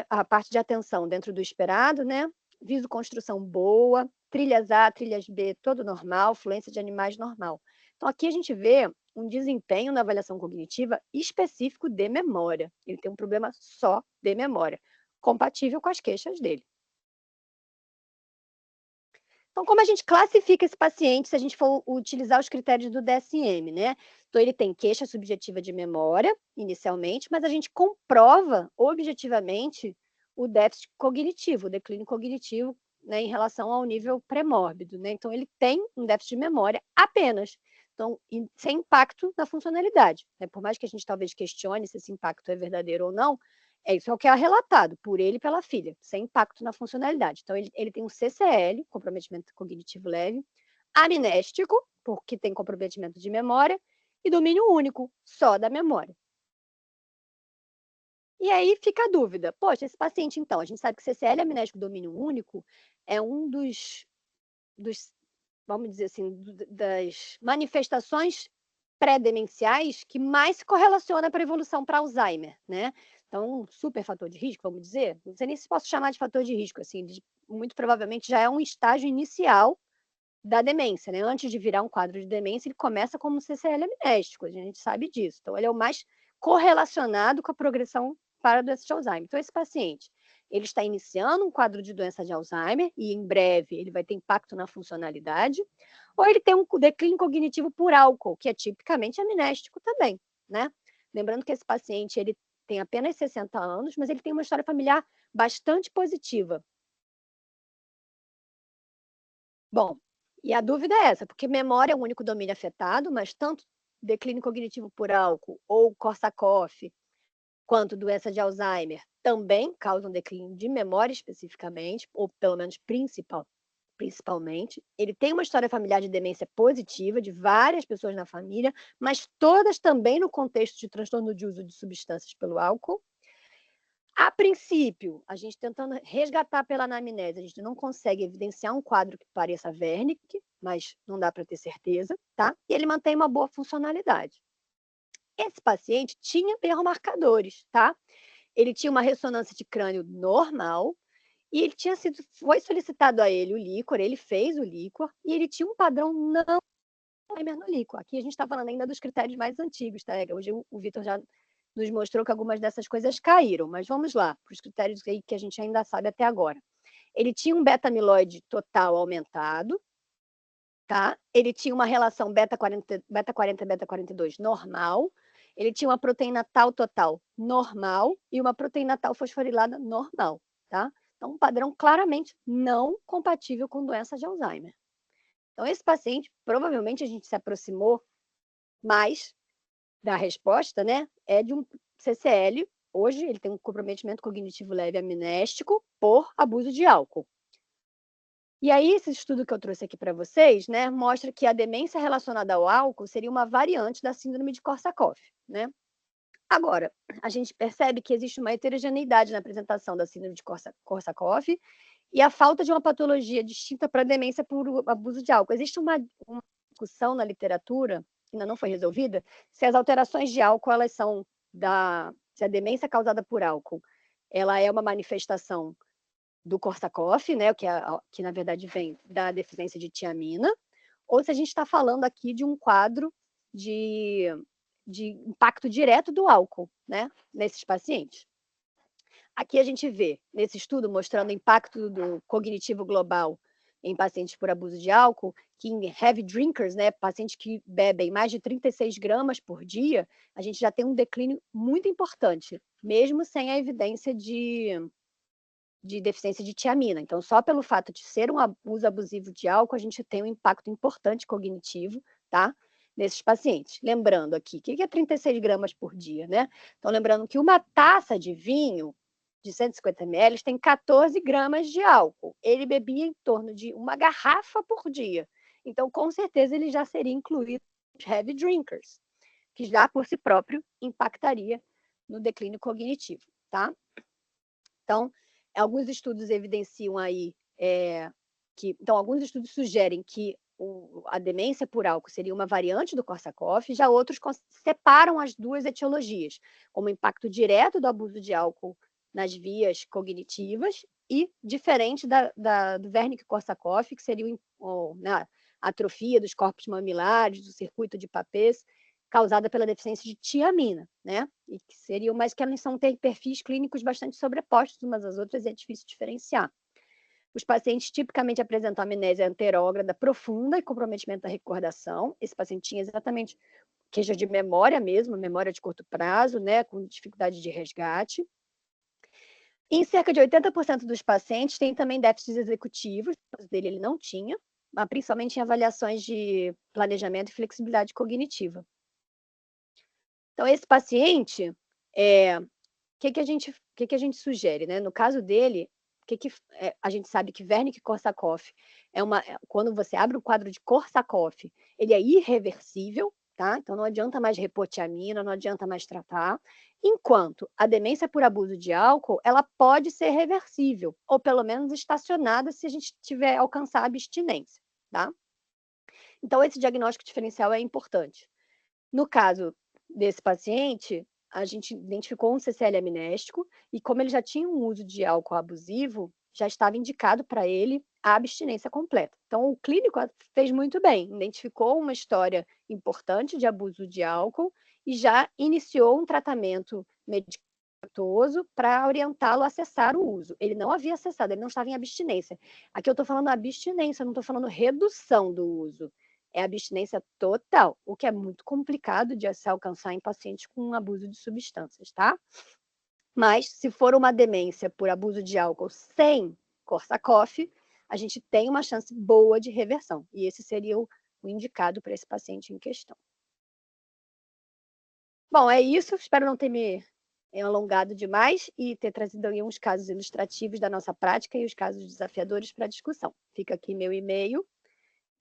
a parte de atenção dentro do esperado, né? Visoconstrução boa, trilhas A, trilhas B, todo normal, fluência de animais normal. Então, aqui a gente vê um desempenho na avaliação cognitiva específico de memória. Ele tem um problema só de memória, compatível com as queixas dele. Então, como a gente classifica esse paciente se a gente for utilizar os critérios do DSM, né? Então, ele tem queixa subjetiva de memória, inicialmente, mas a gente comprova objetivamente o déficit cognitivo, o declínio cognitivo, né, em relação ao nível pré-mórbido, né? Então, ele tem um déficit de memória apenas, então, sem impacto na funcionalidade, né? Por mais que a gente talvez questione se esse impacto é verdadeiro ou não, isso é o que é relatado por ele e pela filha, sem impacto na funcionalidade. Então, ele tem um CCL, comprometimento cognitivo leve, amnéstico, porque tem comprometimento de memória, e domínio único, só da memória. E aí fica a dúvida, poxa, esse paciente, então, a gente sabe que CCL amnéstico domínio único é um dos vamos dizer assim, das manifestações pré-demenciais que mais se correlaciona para a evolução para Alzheimer, né? Então, um super fator de risco, vamos dizer, não sei nem se posso chamar de fator de risco, assim, muito provavelmente já é um estágio inicial da demência, né? Antes de virar um quadro de demência, ele começa como CCL amnéstico, a gente sabe disso. Então, ele é o mais correlacionado com a progressão para a doença de Alzheimer. Então, esse paciente, ele está iniciando um quadro de doença de Alzheimer e em breve ele vai ter impacto na funcionalidade, ou ele tem um declínio cognitivo por álcool, que é tipicamente amnéstico também, né? Lembrando que esse paciente, ele tem apenas 60 anos, mas ele tem uma história familiar bastante positiva. Bom, e a dúvida é essa, porque memória é o único domínio afetado, mas tanto declínio cognitivo por álcool ou Korsakoff, quanto doença de Alzheimer, também causam declínio de memória especificamente, ou pelo menos principal, principalmente. Ele tem uma história familiar de demência positiva, de várias pessoas na família, mas todas também no contexto de transtorno de uso de substâncias pelo álcool. A princípio, a gente tentando resgatar pela anamnese, a gente não consegue evidenciar um quadro que pareça Wernicke, mas não dá para ter certeza, tá? E ele mantém uma boa funcionalidade. Esse paciente tinha biomarcadores, tá? Ele tinha uma ressonância de crânio normal e ele foi solicitado a ele o líquor, ele fez o líquor e ele tinha um padrão não Alzheimer no líquor. Aqui a gente está falando ainda dos critérios mais antigos, tá? Hoje o Vitor já nos mostrou que algumas dessas coisas caíram, mas vamos lá, para os critérios aí que a gente ainda sabe até agora. Ele tinha um beta-amiloide total aumentado, tá? Ele tinha uma relação beta-40, beta-42 normal, ele tinha uma proteína tal total normal e uma proteína tal fosforilada normal, tá? Então, um padrão claramente não compatível com doença de Alzheimer. Então, esse paciente, provavelmente a gente se aproximou mais da resposta, né? É de um CCL. Hoje, ele tem um comprometimento cognitivo leve amnéstico por abuso de álcool. E aí, esse estudo que eu trouxe aqui para vocês, né, mostra que a demência relacionada ao álcool seria uma variante da síndrome de Korsakoff, né? Agora, a gente percebe que existe uma heterogeneidade na apresentação da síndrome de Korsakoff e a falta de uma patologia distinta para a demência por abuso de álcool. Existe uma discussão na literatura, que ainda não foi resolvida, se as alterações de álcool, elas são se a demência causada por álcool, ela é uma manifestação do Korsakoff, né, que na verdade vem da deficiência de tiamina, ou se a gente está falando aqui de um quadro de impacto direto do álcool, né, nesses pacientes. Aqui a gente vê, nesse estudo, mostrando o impacto do cognitivo global em pacientes por abuso de álcool, que em heavy drinkers, né, pacientes que bebem mais de 36 gramas por dia, a gente já tem um declínio muito importante, mesmo sem a evidência de deficiência de tiamina. Então, só pelo fato de ser um uso abusivo de álcool, a gente tem um impacto importante cognitivo, tá? Nesses pacientes. Lembrando aqui, o que é 36 gramas por dia, né? Então, lembrando que uma taça de vinho de 150 ml tem 14 gramas de álcool. Ele bebia em torno de uma garrafa por dia. Então, com certeza, ele já seria incluído nos heavy drinkers, que já por si próprio impactaria no declínio cognitivo, tá? Então, alguns estudos evidenciam aí então, alguns estudos sugerem que a demência por álcool seria uma variante do Korsakoff, já outros separam as duas etiologias, como impacto direto do abuso de álcool nas vias cognitivas e diferente do Wernicke-Korsakoff, que seria a atrofia dos corpos mamilares, do circuito de Papez, causada pela deficiência de tiamina, né? E que seriam, mas que elas são ter perfis clínicos bastante sobrepostos umas às outras e é difícil diferenciar. Os pacientes tipicamente apresentam amnésia anterógrada profunda e comprometimento da recordação. Esse paciente tinha exatamente queixa de memória mesmo, memória de curto prazo, né, com dificuldade de resgate. Em cerca de 80% dos pacientes tem também déficits executivos, no caso dele ele não tinha, mas principalmente em avaliações de planejamento e flexibilidade cognitiva. Então, esse paciente, o que a gente sugere, né? No caso dele, a gente sabe que Wernicke-Korsakoff quando você abre o quadro de Korsakoff, ele é irreversível, tá? Então não adianta mais repor tiamina, não adianta mais tratar. Enquanto a demência por abuso de álcool, ela pode ser reversível, ou pelo menos estacionada se a gente tiver alcançar a abstinência, tá? Então esse diagnóstico diferencial é importante. No caso desse paciente, a gente identificou um CCL amnéstico e como ele já tinha um uso de álcool abusivo, já estava indicado para ele a abstinência completa. Então, o clínico fez muito bem, identificou uma história importante de abuso de álcool e já iniciou um tratamento medicamentoso para orientá-lo a cessar o uso. Ele não havia cessado, ele não estava em abstinência. Aqui eu estou falando abstinência, eu não estou falando redução do uso. É abstinência total, o que é muito complicado de se alcançar em pacientes com abuso de substâncias, tá? Mas, se for uma demência por abuso de álcool sem Korsakoff, a gente tem uma chance boa de reversão. E esse seria o indicado para esse paciente em questão. Bom, é isso. Espero não ter me alongado demais e ter trazido aí uns casos ilustrativos da nossa prática e os casos desafiadores para discussão. Fica aqui meu e-mail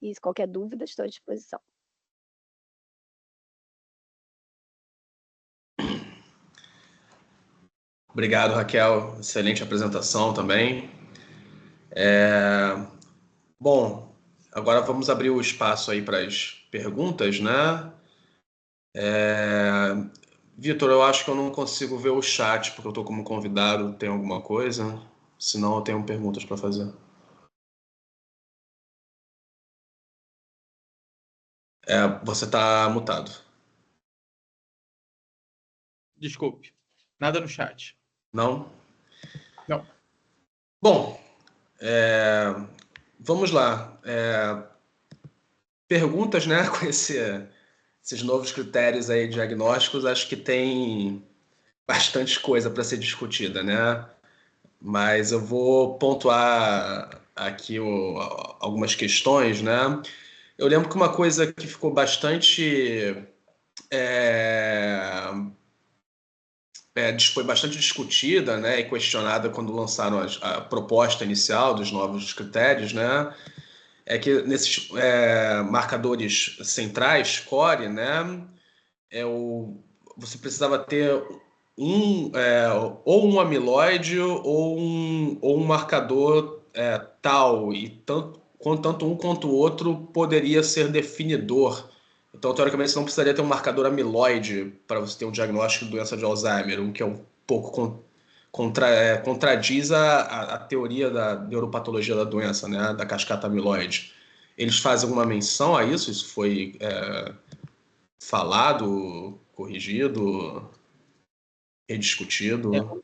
e, se qualquer dúvida, estou à disposição. Obrigado, Raquel. Excelente apresentação também. Bom, agora vamos abrir o espaço aí para as perguntas, né? Vitor, eu acho que eu não consigo ver o chat porque eu estou como convidado. Tem alguma coisa? Senão eu tenho perguntas para fazer. Você está mutado. Desculpe. Nada no chat. Não? Não. Bom, vamos lá. Perguntas, né? Com esses novos critérios aí diagnósticos, acho que tem bastante coisa para ser discutida, né? Mas eu vou pontuar aqui algumas questões, né? Eu lembro que uma coisa que ficou bastante foi bastante discutida, né, e questionada quando lançaram a proposta inicial dos novos critérios, né, é que nesses marcadores centrais, core, né, você precisava ter ou um amiloide ou um marcador tal, e tanto um quanto o outro poderia ser definidor. Então, teoricamente, você não precisaria ter um marcador amiloide para você ter um diagnóstico de doença de Alzheimer, o que é um pouco contradiz a teoria da neuropatologia da doença, né, da cascata amiloide. Eles fazem alguma menção a isso? Isso foi falado, corrigido, rediscutido?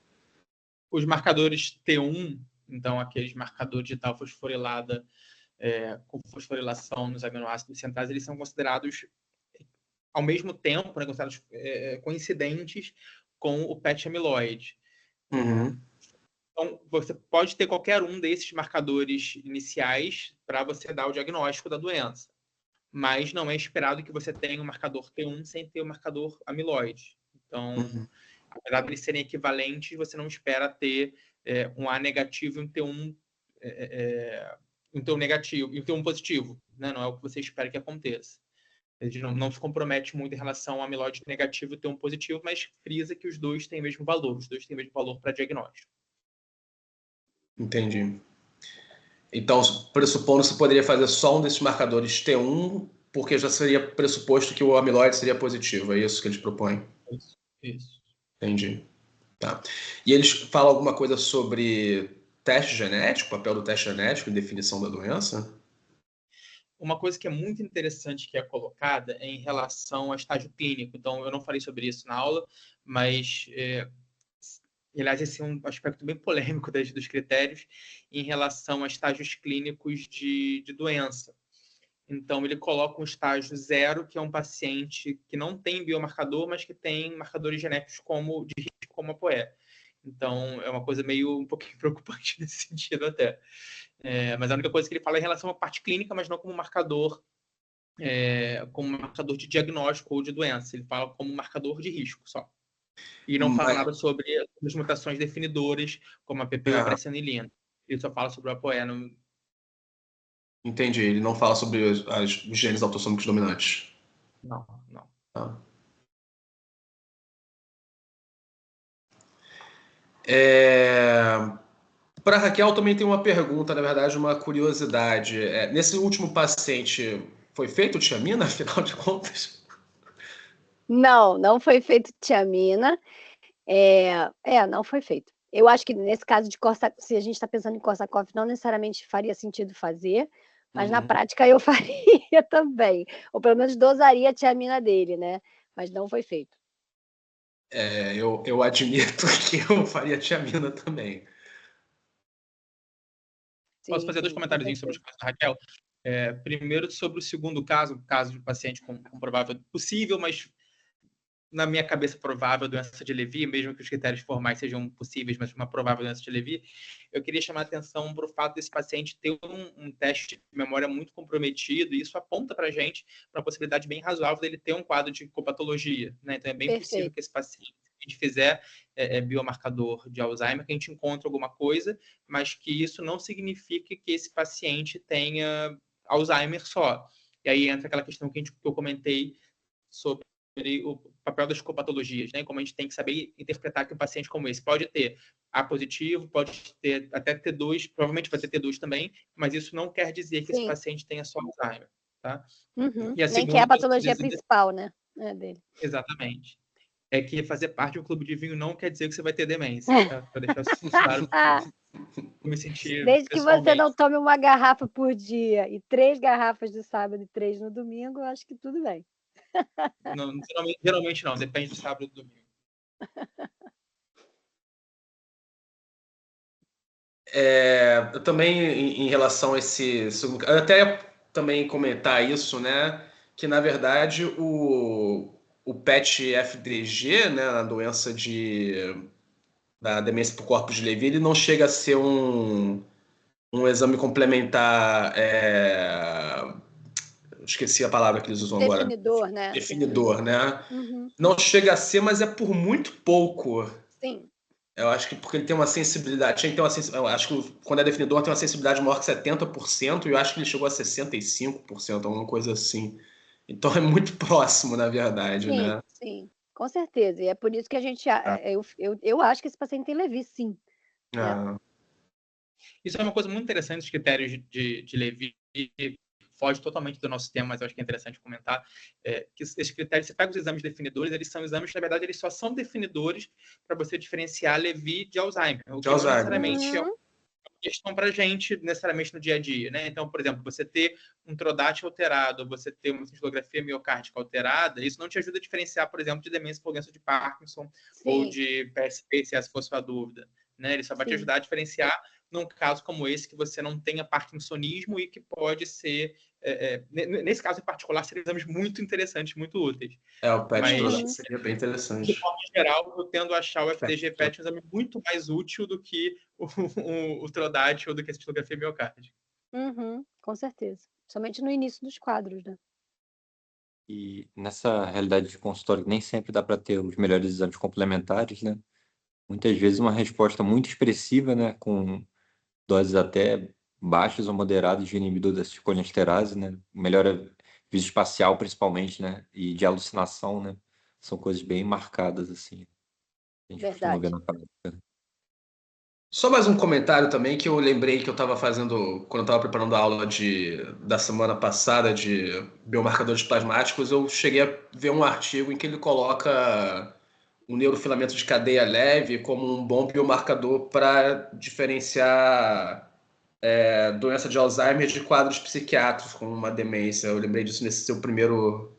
Os marcadores T1, então aqueles marcadores de tal fosforilada com fosforilação nos aminoácidos centrais, eles são considerados ao mesmo tempo, né, considerados coincidentes com o PET amiloide. Uhum. Então, você pode ter qualquer um desses marcadores iniciais para você dar o diagnóstico da doença, mas não é esperado que você tenha o marcador T1 sem ter o marcador amiloide. Então, apesar de eles serem equivalentes, você não espera ter um A negativo e um T1 um T1 negativo e um T1 positivo, né? Não é o que você espera que aconteça. A gente não se compromete muito em relação ao amiloide negativo e T1 positivo, mas frisa que os dois têm o mesmo valor, os dois têm o mesmo valor para diagnóstico. Entendi. Então, pressupondo, você poderia fazer só um desses marcadores T1, porque já seria pressuposto que o amiloide seria positivo. É isso que eles propõem? Isso. Entendi. Tá. E eles falam alguma coisa sobre teste genético, papel do teste genético e definição da doença? Uma coisa que é muito interessante que é colocada é em relação ao estágio clínico. Então, eu não falei sobre isso na aula, mas, aliás, esse é um aspecto bem polêmico dos critérios em relação a estágios clínicos de doença. Então, ele coloca um estágio 0, que é um paciente que não tem biomarcador, mas que tem marcadores genéticos de risco, como a POE. Então, é uma coisa um pouquinho preocupante nesse sentido até. Mas a única coisa que ele fala é em relação à parte clínica, mas não como marcador de diagnóstico ou de doença. Ele fala como marcador de risco só. E não fala nada sobre as mutações definidoras, como a PP ou a presenilina. Ele só fala sobre o APOE. Entendi. Ele não fala sobre os genes autossômicos dominantes. Não. Tá. Para Raquel também tem uma pergunta, na verdade, uma curiosidade. Nesse último paciente, foi feito tiamina, afinal de contas? Não foi feito tiamina. Não foi feito. Eu acho que nesse caso de Korsakoff, se a gente está pensando em Korsakoff, não necessariamente faria sentido fazer, mas na prática eu faria também. Ou pelo menos dosaria a tiamina dele, né? Mas não foi feito. Eu admito que eu faria tiamina também. Posso fazer dois comentários sobre o caso da Raquel? Primeiro, sobre o segundo caso, o caso de paciente com provável, possível, mas na minha cabeça provável doença de Levy, mesmo que os critérios formais sejam possíveis, mas uma provável doença de Levy, eu queria chamar a atenção para o fato desse paciente ter um teste de memória muito comprometido, e isso aponta para a gente para uma possibilidade bem razoável dele ter um quadro de copatologia, né? Então é bem possível que esse paciente a gente fizer biomarcador de Alzheimer, que a gente encontra alguma coisa, mas que isso não significa que esse paciente tenha Alzheimer só. E aí entra aquela questão que eu comentei sobre o papel das copatologias, né? Como a gente tem que saber interpretar que um paciente como esse pode ter A positivo, pode ter até T2, provavelmente vai ter T2 também, mas isso não quer dizer que esse paciente tenha só Alzheimer, tá? E a nem que é a patologia principal, né? Dele. Exatamente. É que fazer parte de um clube de vinho não quer dizer que você vai ter demência, tá? Para deixar isso claro. Me sentir desde que você não tome uma garrafa por dia e 3 garrafas no sábado e 3 no domingo, eu acho que tudo bem. Não, geralmente não, depende do sábado e do domingo. Eu também, em relação a esse... Eu até também comentar isso, né? Que, na verdade, o PET-FDG, né, a doença da demência por corpos de Levy, ele não chega a ser um exame complementar... esqueci a palavra que eles usam agora. Definidor, né? Definidor, né? Não chega a ser, mas é por muito pouco. Sim. Eu acho que porque ele tem uma sensibilidade. Eu acho que quando é definidor tem uma sensibilidade maior que 70%, e eu acho que ele chegou a 65%, alguma coisa assim. Então é muito próximo, na verdade, sim, né? Sim, com certeza. E é por isso que a gente. Eu acho que esse paciente tem Levy, sim. Isso é uma coisa muito interessante, os critérios de Levy. Foge totalmente do nosso tema, mas eu acho que é interessante comentar que esses critérios, você pega os exames definidores, eles são exames, na verdade, eles só são definidores para você diferenciar Levy de Alzheimer, o que não necessariamente é uma questão para a gente, necessariamente no dia a dia, né? Então, por exemplo, você ter um TRODAT alterado, você ter uma cintilografia miocárdica alterada, isso não te ajuda a diferenciar, por exemplo, de demência por doença de Parkinson ou de PSP, se essa fosse sua dúvida, né? Ele só vai te ajudar a diferenciar num caso como esse, que você não tenha parkinsonismo e que pode ser... nesse caso em particular, seriam exames muito interessantes, muito úteis. O PET seria bem interessante. De forma geral, eu tendo a achar o FDG-PET um exame muito mais útil do que o TRODAT ou do que a cintilografia miocárdica. Com certeza. Somente no início dos quadros, né? E nessa realidade de consultório, nem sempre dá para ter os melhores exames complementares, né? Muitas vezes uma resposta muito expressiva, né? Com doses até baixas ou moderadas de inibidor da acetilcolinesterase, né? Melhora visoespacial, principalmente, né? E de alucinação, né? São coisas bem marcadas, assim. A gente costuma ver na prática. Só mais um comentário também que eu lembrei que eu estava fazendo, quando eu estava preparando a aula da semana passada de biomarcadores plasmáticos, eu cheguei a ver um artigo em que ele coloca o neurofilamento de cadeia leve como um bom biomarcador para diferenciar doença de Alzheimer de quadros psiquiátricos, como uma demência. Eu lembrei disso nesse seu primeiro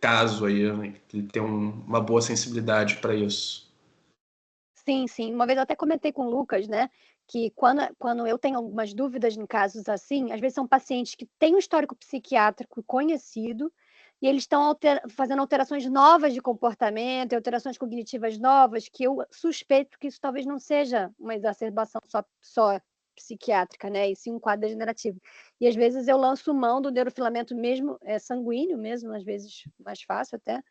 caso aí, né? Ele tem uma boa sensibilidade para isso. Sim, sim. Uma vez eu até comentei com o Lucas, né, que quando eu tenho algumas dúvidas em casos assim, às vezes são pacientes que têm um histórico psiquiátrico conhecido e eles estão fazendo alterações novas de comportamento, alterações cognitivas novas, que eu suspeito que isso talvez não seja uma exacerbação só psiquiátrica, né, e sim um quadro degenerativo. E às vezes eu lanço mão do neurofilamento mesmo, sanguíneo mesmo, às vezes mais fácil até,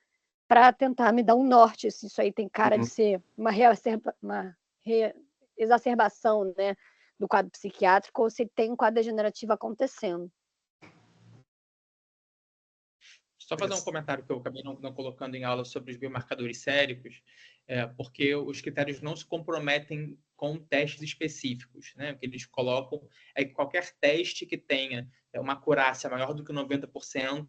para tentar me dar um norte, se isso aí tem cara de ser uma exacerbação, né, do quadro psiquiátrico, ou se tem um quadro degenerativo acontecendo. Só fazer um comentário que eu acabei não colocando em aula sobre os biomarcadores séricos, porque os critérios não se comprometem com testes específicos, né? O que eles colocam é que qualquer teste que tenha uma acurácia maior do que 90%,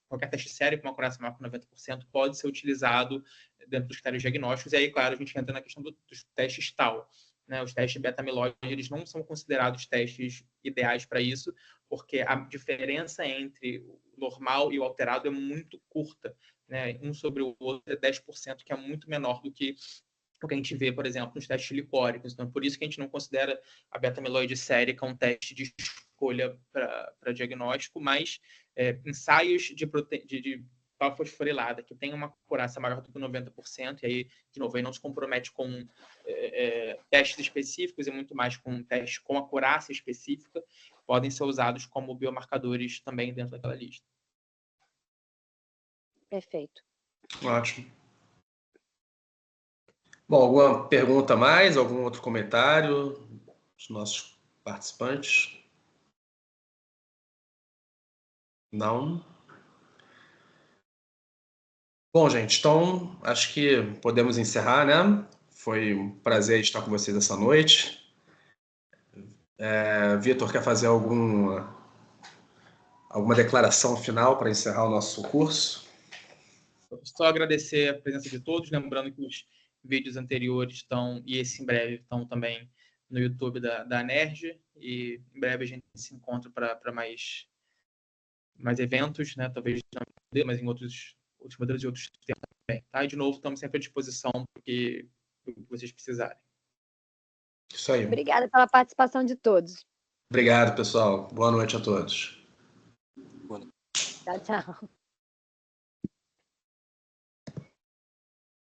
qualquer teste sério com uma acurácia maior que 90% pode ser utilizado dentro dos critérios diagnósticos. E aí, claro, a gente entra na questão dos testes tal. Né? Os testes beta-amiloide, eles não são considerados testes ideais para isso, porque a diferença entre o normal e o alterado é muito curta. Né? Um sobre o outro é 10%, que é muito menor do que o que a gente vê, por exemplo, nos testes licóricos. Então, por isso que a gente não considera a beta-amiloide sérica um teste de escolha para diagnóstico, mas ensaios de fosforilada que tem uma acurácia maior do que 90%, e aí, de novo, aí não se compromete com testes específicos e muito mais com testes com acurácia específica, podem ser usados como biomarcadores também dentro daquela lista. Perfeito. Ótimo. Bom, alguma pergunta a mais? Algum outro comentário dos nossos participantes? Não? Bom, gente, então acho que podemos encerrar, né? Foi um prazer estar com vocês essa noite. Vitor, quer fazer alguma declaração final para encerrar o nosso curso? Só agradecer a presença de todos, lembrando que os vídeos anteriores estão, e esse em breve, estão também no YouTube da NERJ, e em breve a gente se encontra para mais eventos, né? Talvez não, mas em outros modelos e outros temas também. Tá? E, de novo, estamos sempre à disposição para o que vocês precisarem. Isso aí. Obrigada pela participação de todos. Obrigado, pessoal. Boa noite a todos. Tchau, tchau.